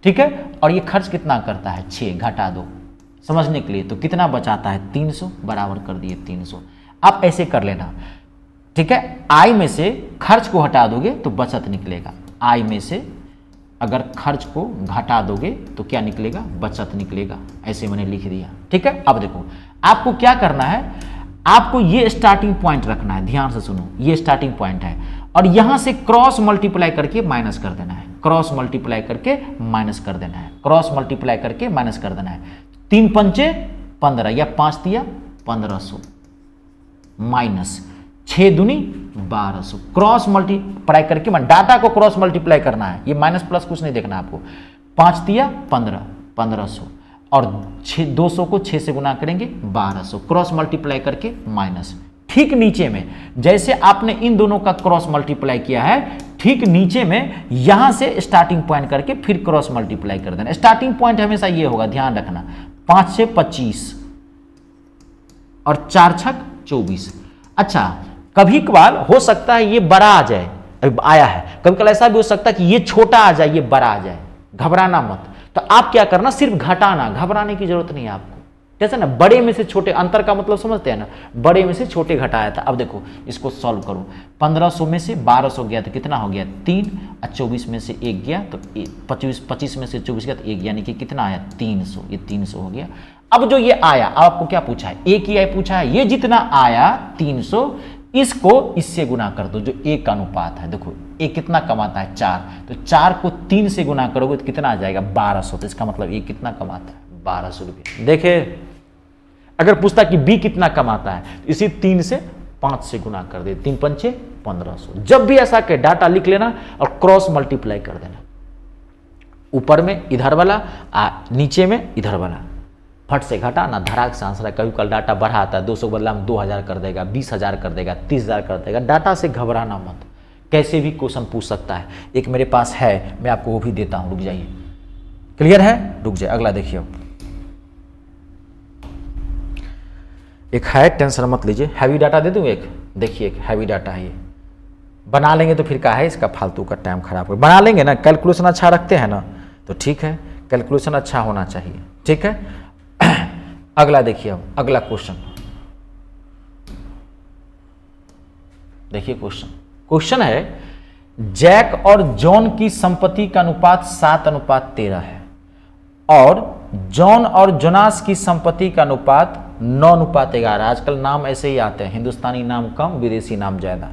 S1: ठीक है, और ये खर्च कितना करता है 6, घटा दो समझने के लिए, तो कितना बचाता है 300, बराबर कर दिए 300। आप ऐसे कर लेना, ठीक है, आई में से खर्च को हटा दोगे तो बचत निकलेगा, आई में से अगर खर्च को घटा दोगे तो क्या निकलेगा बचत निकलेगा, ऐसे मैंने लिख दिया, ठीक है। अब देखो आपको क्या करना है, आपको ये स्टार्टिंग पॉइंट रखना है, ध्यान से सुनो, ये स्टार्टिंग पॉइंट है और यहां से क्रॉस मल्टीप्लाई करके माइनस कर देना है, क्रॉस मल्टीप्लाई करके माइनस कर देना है, क्रॉस मल्टीप्लाई करके माइनस कर देना है। 3 पंचे 15 या 5 तिया 1500 माइनस 6 दूनी 1200, क्रॉस मल्टीप्लाई करके, डाटा को क्रॉस मल्टीप्लाई करना है, ये माइनस प्लस कुछ नहीं देखना आपको। 5 तिया 15, 1500 और 200 को 6 से गुना करेंगे 1200, क्रॉस मल्टीप्लाई करके माइनस। ठीक नीचे में जैसे आपने इन दोनों का क्रॉस मल्टीप्लाई किया है, ठीक नीचे में यहां से स्टार्टिंग पॉइंट करके फिर क्रॉस मल्टीप्लाई कर देना। स्टार्टिंग पॉइंट हमेशा ये होगा, ध्यान रखना, 5 से 25 और 4 छक 24। अच्छा कभी कभार हो सकता है ये बड़ा आ जाए, आया है, कभी कभार ऐसा भी हो सकता है कि ये छोटा आ जाए ये बड़ा आ जाए, घबराना मत। तो आप क्या करना, सिर्फ घटाना, घबराने की जरूरत नहीं है आपको। जैसे ना बड़े में से छोटे, अंतर का मतलब समझते हैं ना, बड़े में से छोटे घटाया था। अब देखो इसको सॉल्व करो, 1500 में से 1200 गया तो कितना हो गया 3, और 24 में से 1 गया तो 25 में से 24 गया तो 1, यानी कि कितना आया 300, ये 300 हो गया। अब जो ये आया, अब आपको क्या पूछा है, एक ही आई पूछा है, ये जितना आया 300 इसको इससे गुना कर दो, जो एक का अनुपात है। देखो एक कितना कमाता है 4, तो 4 को 3 से गुना करोगे तो कितना आ जाएगा 1200, तो इसका मतलब एक कितना कमाता है 1200 रुपये। देखे अगर पूछता कि बी कितना कमाता है तो इसी 3 से 5 से गुना कर दे, 3 पंचे 1500। जब भी ऐसा के डाटा लिख लेना और क्रॉस मल्टीप्लाई कर देना, ऊपर में इधर वाला नीचे में इधर वाला, फट से घटा ना, धड़ाक से आंसर है। कभी कल डाटा बढ़ा आता है, 200 के बदला में 2000 कर देगा, 20000 कर देगा, 30000 कर देगा। डाटा से घबराना मत, कैसे भी क्वेश्चन पूछ सकता है। एक मेरे पास है, मैं आपको वो भी देता हूं, रुक जाइए, क्लियर है, रुक जाइए, अगला देखिए। एक है, टेंशन मत लीजिए, हैवी डाटा दे दूं एक, देखिए एक हैवी डाटा है, ये बना लेंगे तो फिर क्या है, इसका फालतू का टाइम खराब हो, बना लेंगे ना, कैलकुलेशन अच्छा रखते हैं ना तो ठीक है, कैलकुलेशन अच्छा होना चाहिए, ठीक है। अगला देखिए, अब अगला क्वेश्चन देखिए। क्वेश्चन है, जैक और जॉन की संपत्ति का अनुपात 7:13 है और जॉन और जोनास की संपत्ति का अनुपात 9:11। आजकल नाम ऐसे ही आते हैं, हिंदुस्तानी नाम कम, विदेशी नाम ज्यादा।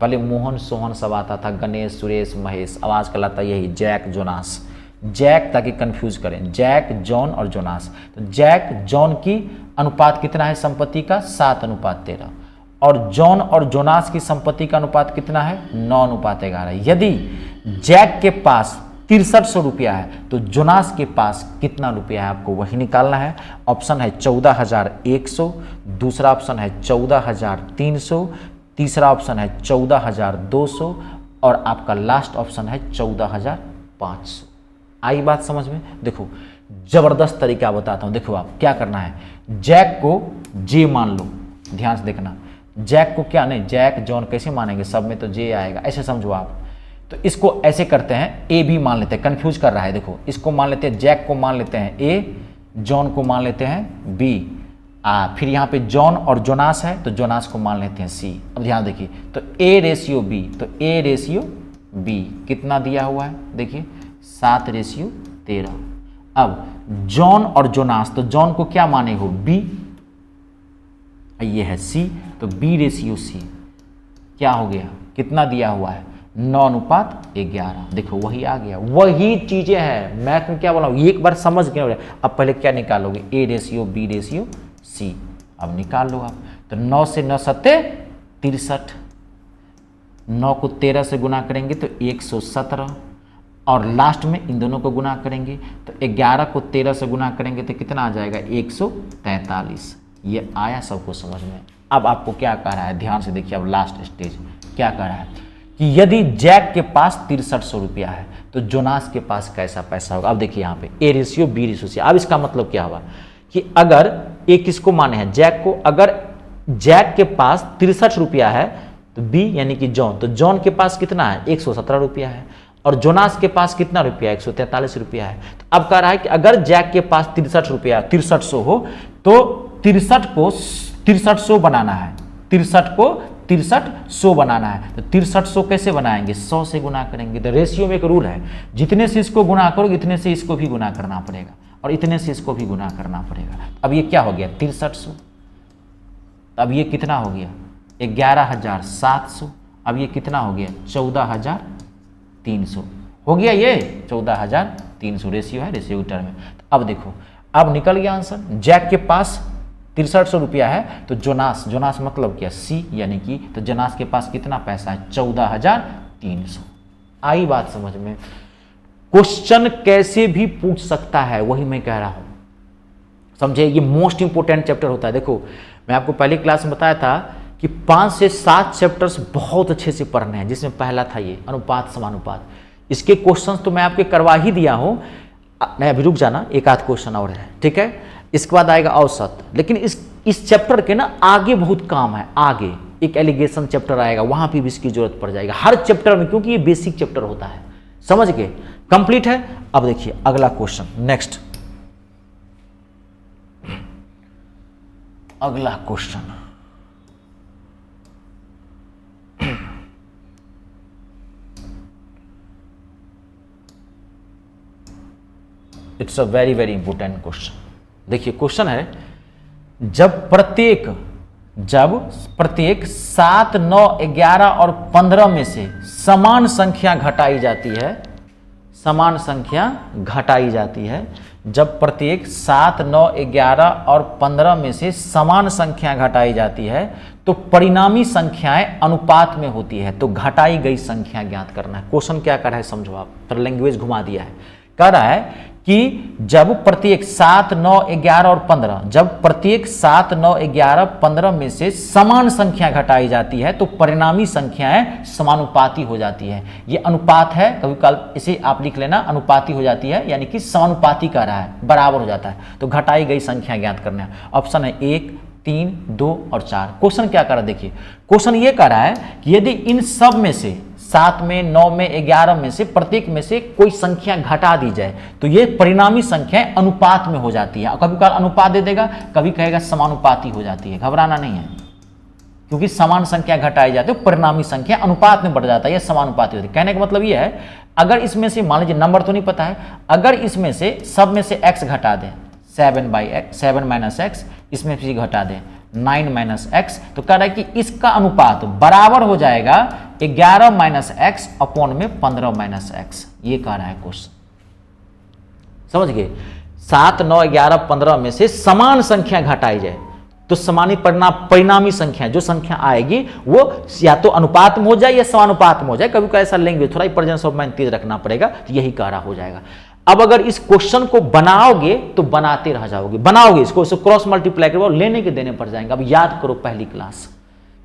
S1: पहले मोहन सोहन सब आता था, गणेश सुरेश महेश, अब आजकल आता यही जैक जोनास। जैक ताकि कंफ्यूज करें, जैक जॉन और जोनास। तो जैक जॉन की अनुपात कितना है संपत्ति का 7:13 और जॉन और जोनास की संपत्ति का अनुपात कितना है 9:11। यदि जैक के पास 6300 रुपया है तो जोनास के पास कितना रुपया है, आपको वही निकालना है। ऑप्शन है 14100, दूसरा ऑप्शन है 14300, तीसरा ऑप्शन है 14200 और आपका लास्ट ऑप्शन है 14500। आई बात समझ में? देखो जबरदस्त तरीका बताता हूं, देखो आप क्या करना है, जैक को जे मान लो, ध्यान से देखना, जैक को क्या नहीं, जैक जॉन कैसे मानेंगे, सब में तो जे आएगा, ऐसे समझो आप। तो इसको ऐसे करते हैं, ए भी मान लेते हैं, कंफ्यूज कर रहा है, देखो इसको मान लेते हैं, जैक को मान लेते हैं ए, जॉन को मान लेते हैं बी फिर यहाँ पे जॉन और जोनास है, तो जोनास को मान लेते हैं सी। अब ध्यान देखिए, तो ए रेशियो बी, तो ए रेशियो बी कितना दिया हुआ है, देखिए 7:13। अब जॉन और जोनास, तो जॉन को क्या माने हो, बी, ये है सी, तो बी रेशियो सी क्या हो गया, कितना दिया हुआ है, 9:11। देखो वही आ गया, वही चीजें हैं मैथ में। क्या बोला हूँ, एक बार समझ गए। अब पहले क्या निकालोगे, A ratio B ratio C. अब निकाल लो आप, तो 9 से 9 सत्ते 63, 9 को 13 से गुना करेंगे तो 117, और लास्ट में इन दोनों को गुना करेंगे तो 11 को 13 से गुना करेंगे तो कितना आ जाएगा, 143। ये आया सबको समझ में। अब आपको क्या कह रहा है, ध्यान से देखिए, अब लास्ट स्टेज क्या कह रहा है कि यदि जैक के पास 6300 रुपया है तो जोनास के पास कैसा पैसा होगा। अब देखिए यहाँ पे A ratio B ratio C. अब इसका मतलब क्या हुआ कि अगर ए किसको माने हैं, जैक को, अगर जैक के पास 63 रुपया है तो बी यानी कि जॉन, तो जॉन के पास कितना है, 117 रुपया है, और जोनास के पास कितना रुपया, 143 रुपया है। तो अब कह रहा है कि अगर जैक के पास 63 रुपया 6300 हो तो 63 को 6300 बनाना है, 63 को 6300 बनाना है। तो 6300 कैसे बनाएंगे, 100 से गुना करेंगे। तो रेशियो में एक रूल है, जितने से इसको गुना करोगे इतने से इसको भी गुना करना पड़ेगा, और इतने से इसको भी गुना करना पड़ेगा। अब ये क्या हो गया, 6300। अब ये कितना हो गया, 11700। अब ये कितना हो गया, 14300 हो गया, ये 14300 रेशियो है, रेशियो के टर्म में। तो अब देखो, अब निकल गया आंसर। जैक के पास 6300 रुपया है तो जोनास, जोनास मतलब क्या, सी, यानी कि तो जोनास के पास कितना पैसा है, 14300। आई बात समझ में। क्वेश्चन कैसे भी पूछ सकता है, वही मैं कह रहा हूं, समझे। ये मोस्ट इंपोर्टेंट चैप्टर होता है। देखो मैं आपको पहली क्लास में बताया था कि 5 से 7 चैप्टर्स बहुत अच्छे से पढ़ने हैं, जिसमें पहला था ये अनुपात समानुपात। इसके क्वेश्चंस तो मैं आपके करवा ही दिया हूं, नहीं अभी रुक जाना, एक आध क्वेश्चन और है, ठीक है। इसके बाद आएगा औसत, लेकिन इस चैप्टर के ना आगे बहुत काम है। आगे एक एलिगेशन चैप्टर आएगा, वहां भी इसकी जरूरत पड़ जाएगा हर चैप्टर में, क्योंकि ये बेसिक चैप्टर होता है, समझ गए। कंप्लीट है। अब देखिए अगला क्वेश्चन, नेक्स्ट अगला question. It's a very very important question. देखिए क्वेश्चन है, जब प्रत्येक 7, 9, 11 और 15 में से समान संख्या घटाई जाती है, समान संख्या घटाई जाती है, जब प्रत्येक 7, 9, 11 और 15 में से समान संख्या घटाई जाती है तो परिणामी संख्याएं अनुपात में होती है। तो घटाई गई संख्या ज्ञात करना है। क्वेश्चन क्या कर रहा है समझो आप, पर लैंग्वेज घुमा दिया है। कह रहा है कि जब प्रत्येक 7, 9, 11 और 15, जब प्रत्येक 7, 9, 11, 15 में से समान संख्या घटाई जाती है तो परिणामी संख्याएं समानुपाती हो जाती है। ये अनुपात है, कभी काल इसे आप लिख लेना, अनुपाती हो जाती है, यानी कि समानुपाती कह रहा है, बराबर हो जाता है। तो घटाई गई संख्या ज्ञात करना है। ऑप्शन है 1, 3, 2 और 4। क्वेश्चन क्या कर रहा है, देखिए क्वेश्चन ये कह रहा है कि यदि इन सब में से 7 में, 9 में, 11 में से प्रत्येक में से कोई संख्या घटा दी जाए तो ये परिणामी संख्याएं अनुपात में हो जाती है। कभी काल अनुपात दे देगा, कभी कहेगा समानुपाती हो जाती है। घबराना नहीं है, क्योंकि समान संख्या घटाई जाती है, परिणामी संख्या अनुपात में बढ़ जाता है, यह समानुपाती होती है। कहने का मतलब यह है, अगर इसमें से मान लीजिए नंबर तो नहीं पता है, अगर इसमें से सब में से x घटा दें, 7 माइनस एक्स, इसमें से घटा दें 9 माइनस एक्स, तो कह रहा है कि इसका अनुपात बराबर हो जाएगा 11 माइनस एक्स अपॉन में 15 माइनस एक्स। ये कह रहा है क्वेश्चन, समझ गए। 7, 9, 11, 15 में से समान संख्या घटाई जाए तो समानी परिणामी संख्या, जो संख्या आएगी वो या तो अनुपात में हो जाए या समानुपात में हो जाए। कभी कभी ऐसा लेंगे, थोड़ा ही प्रेजेंस ऑफ माइंड तेज रखना पड़ेगा, तो यही कह रहा हो जाएगा। अब अगर इस क्वेश्चन को बनाओगे तो बनाते रह जाओगे, बनाओगे इसको क्रॉस मल्टीप्लाई करो, लेने के देने पड़ जाएंगे। अब याद करो पहली क्लास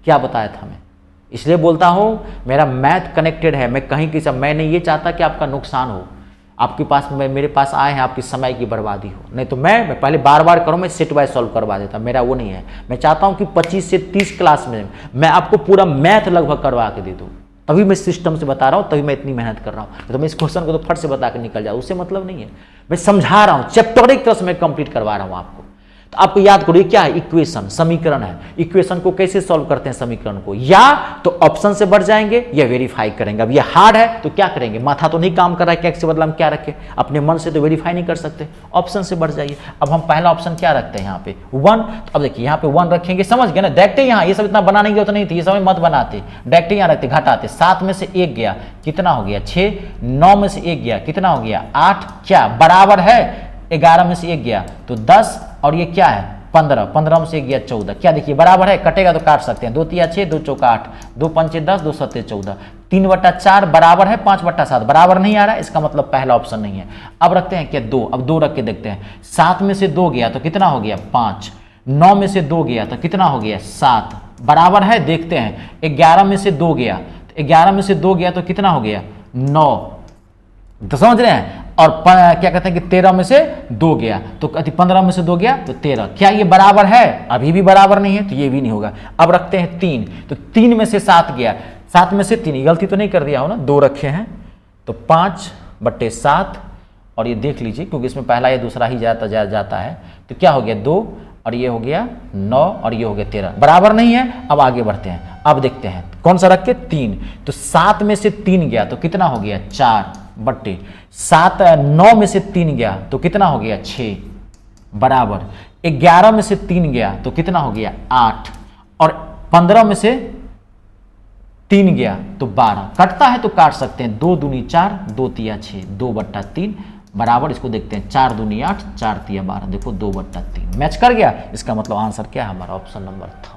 S1: क्या बताया था मैं, इसलिए बोलता हूं मेरा मैथ कनेक्टेड है। मैं कहीं की मैं नहीं ये चाहता कि आपका नुकसान हो, आपके पास मेरे पास आए हैं आपकी समय की बर्बादी हो, नहीं तो मैं पहले बार बार करूं, मैं सेट बाय सॉल्व करवा देता, मेरा वो नहीं है। मैं चाहता हूं कि 25 से 30 क्लास में मैं आपको पूरा मैथ लगभग करवा के दे दूं, तभी मैं सिस्टम से बता रहा हूं, तभी मैं इतनी मेहनत कर रहा हूं। तो मैं इस क्वेश्चन को तो फट से बता के निकल जाऊं, उससे मतलब नहीं है। मैं समझा रहा हूं, चैप्टर एक तरह से मैं कंप्लीट करवा रहा हूं आपको। तो आपको याद करो ये क्या है, इक्वेशन, समीकरण है। इक्वेशन को कैसे सॉल्व करते हैं समीकरण को, या तो ऑप्शन से बढ़ जाएंगे या वेरीफाई करेंगे। अब ये हार्ड है तो क्या करेंगे, माथा तो नहीं काम कर रहा है कि एक्स के बदला हम क्या रखें, अपने मन से तो वेरीफाई नहीं कर सकते, ऑप्शन से बढ़ जाइए। अब हम पहला ऑप्शन क्या रखते हैं यहाँ पे 1, तो अब देखिए यहाँ पे 1 रखेंगे, समझ गए ना, देखते यहाँ ये सब इतना बनाने की जरूरत नहीं थी, ये सब मत बनाते, डायरेक्ट यहाँ रखते, घटाते, 7 में से 1 गया कितना हो गया 6, 9 में से 1 गया कितना हो गया 8, क्या बराबर है 11 में से 1 गया तो 10, और ये क्या है 15, 15 में से 1 गया 14, क्या देखिए बराबर है, कटेगा तो काट सकते हैं, 2 तिया 6, 2 चौका 8, 2 पंचे 10, 2 सत्ते 14, 3/4 बराबर है 5/7, बराबर नहीं आ रहा है, इसका मतलब पहला ऑप्शन नहीं है। अब रखते हैं क्या 2, अब 2 रख के देखते हैं, 7 में से 2 गया तो कितना हो गया 5, 9 में से 2 गया तो कितना हो गया 7, बराबर है, देखते हैं 11 में से 2 गया तो 11 में से 2 गया तो कितना हो गया 9, तो समझ रहे हैं, और क्या कहते हैं कि 13 में से 2 गया तो 15 में से 2 गया तो 13, क्या ये बराबर है, अभी भी बराबर नहीं है तो ये भी नहीं होगा। अब रखते हैं 3, तो 3 में से 7 गया, 7 में से 3, गलती तो नहीं कर दिया हो ना, 2 रखे हैं तो 5/7, और ये देख लीजिए क्योंकि इसमें पहला या दूसरा ही जाता है, तो क्या हो गया 2, और ये हो गया 9, और ये हो गया 13, बराबर नहीं है। अब आगे बढ़ते हैं, अब देखते हैं कौन सा रख के 3, तो 7 में से 3 गया तो कितना हो गया 4/7, 9 में से 3 गया तो कितना हो गया 6, बराबर 11 में से 3 गया तो कितना हो गया 8, और 15 में से 3 गया तो 12, कटता है तो काट सकते हैं, 2 दूनी 4, 2 तिया 6, 2/3 बराबर, इसको देखते हैं 4 दूनी 8, 4 तिया 12, देखो 2/3 मैच कर गया, इसका मतलब आंसर क्या है हमारा ऑप्शन नंबर 3।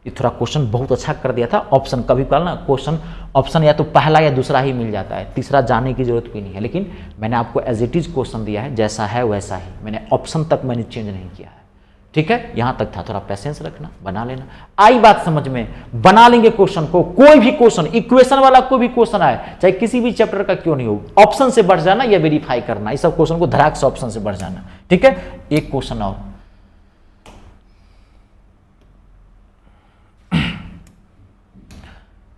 S1: ये थोड़ा क्वेश्चन बहुत अच्छा कर दिया था, ऑप्शन कभी कल ना क्वेश्चन ऑप्शन या तो पहला या दूसरा ही मिल जाता है, तीसरा जाने की जरूरत भी नहीं है, लेकिन मैंने आपको एज इट इज क्वेश्चन दिया है, जैसा है वैसा ही, मैंने ऑप्शन तक मैंने चेंज नहीं किया है, ठीक है, यहां तक था, थोड़ा पेशेंस रखना, बना लेना। आई बात समझ में, बना लेंगे क्वेश्चन को, कोई भी क्वेश्चन, इक्वेशन वाला कोई भी क्वेश्चन आए, चाहे किसी भी चैप्टर का क्यों नहीं हो, ऑप्शन से बढ़ जाना या वेरीफाई करना, इस सब क्वेश्चन को धड़ाक से ऑप्शन से बढ़ जाना, ठीक है। एक क्वेश्चन और,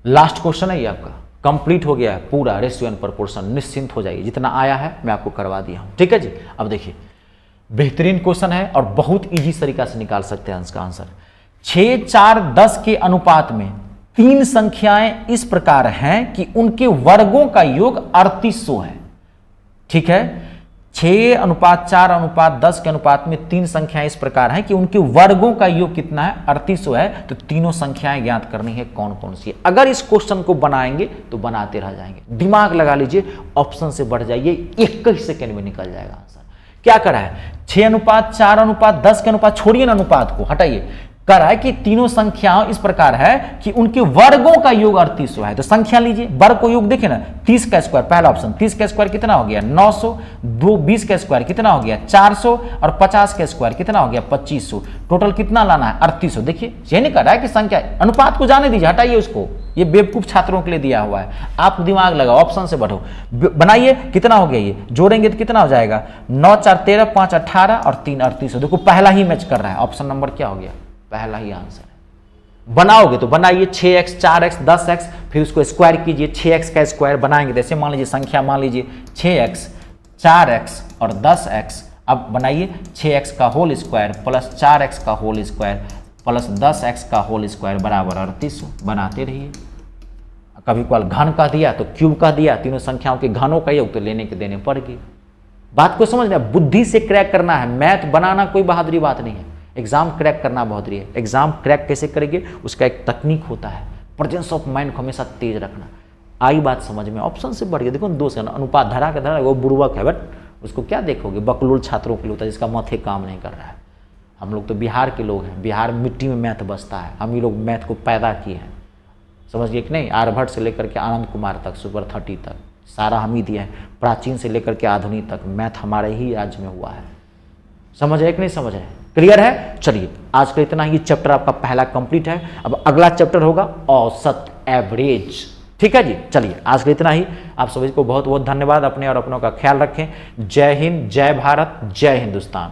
S1: लास्ट क्वेश्चन है ये आपका, कंप्लीट हो गया है पूरा रेशियो एंड प्रोपोर्शन, निश्चिंत हो जाइए, जितना आया है मैं आपको करवा दिया हूं, ठीक है जी। अब देखिए बेहतरीन क्वेश्चन है और बहुत इजी तरीका से निकाल सकते हैं इसका आंसर। 6, 4, 10 के अनुपात में 3 संख्याएं इस प्रकार हैं कि उनके वर्गों का योग 3800 है, ठीक है। 6:4:10 के अनुपात में 3 संख्याएं इस प्रकार हैं कि उनके वर्गों का योग कितना है 3800 है, तो तीनों संख्याएं ज्ञात करनी है कौन कौन सी है। अगर इस क्वेश्चन को बनाएंगे तो बनाते रह जाएंगे, दिमाग लगा लीजिए, ऑप्शन से बढ़ जाइए, 1 सेकंड में निकल जाएगा आंसर। क्या करा है 6:4:10 के अनुपात, छोड़िए ना अनुपात को, हटाइए, कह रहा है कि तीनों संख्याओं इस प्रकार है कि उनके वर्गों का योग 3800 है। तो संख्या लीजिए, वर्ग को योग देखिए ना, 30 का स्क्वायर, पहला ऑप्शन 30 का स्क्वायर कितना हो गया 900, 20 का स्क्वायर कितना हो गया 400, और 50 का स्क्वायर कितना हो गया 2500, टोटल कितना लाना है 3800। देखिए ये नहीं कर रहा है कि संख्या, अनुपात को जाने दीजिए, हटाइए उसको, ये बेवकूफ छात्रों के लिए दिया हुआ है, आप दिमाग लगाओ, ऑप्शन से बढ़ो, बनाइए, कितना हो गया, ये जोड़ेंगे तो कितना हो जाएगा 9 4 13, 5 18 और 3 3800। देखो पहला ही मैच कर रहा है, ऑप्शन नंबर क्या हो गया, पहला ही आंसर है। बनाओगे तो बनाइए 6x 4x 10x, फिर उसको स्क्वायर कीजिए, 6x का स्क्वायर बनाएंगे, जैसे मान लीजिए संख्या मान लीजिए 6x 4x और 10x, अब बनाइए 6x का होल स्क्वायर प्लस 4x का होल स्क्वायर प्लस 10x का होल स्क्वायर बराबर 3800, बनाते रहिए। कभी कभार घन का दिया तो क्यूब का दिया, तीनों संख्याओं के घनों का योग तो लेने के देने पड़ गए। बात को समझना, बुद्धि से क्रैक करना है, मैथ बनाना कोई बहादुरी बात नहीं है, एग्जाम क्रैक करना बहादुरी है। एग्जाम क्रैक कैसे करेंगे उसका एक तकनीक होता है, प्रेजेंस ऑफ माइंड को हमेशा तेज रखना। आई बात समझ में, ऑप्शन से बढ़ गया, देखो 2 से अनुपात धरा के धरा, वो बुर्बक है, बट उसको क्या देखोगे, बकलूल छात्रों के लिए होता है जिसका माथे काम नहीं कर रहा है। हम लोग तो बिहार के लोग हैं, बिहार मिट्टी में मैथ बसता है, हम ही लोग मैथ को पैदा किए हैं, समझिए कि नहीं। आर्यभट्ट से लेकर के आनंद कुमार तक, सुपर 30 तक सारा हम ही दिया है, प्राचीन से लेकर के आधुनिक तक मैथ हमारे ही राज्य में हुआ है। समझ रहे कि नहीं समझ रहे, क्लियर है। चलिए आज का इतना ही, चैप्टर आपका पहला कंप्लीट है। अब अगला चैप्टर होगा औसत, एवरेज, ठीक है जी। चलिए आज का इतना ही, आप सभी को बहुत बहुत धन्यवाद, अपने और अपनों का ख्याल रखें। जय हिंद, जय भारत, जय हिंदुस्तान।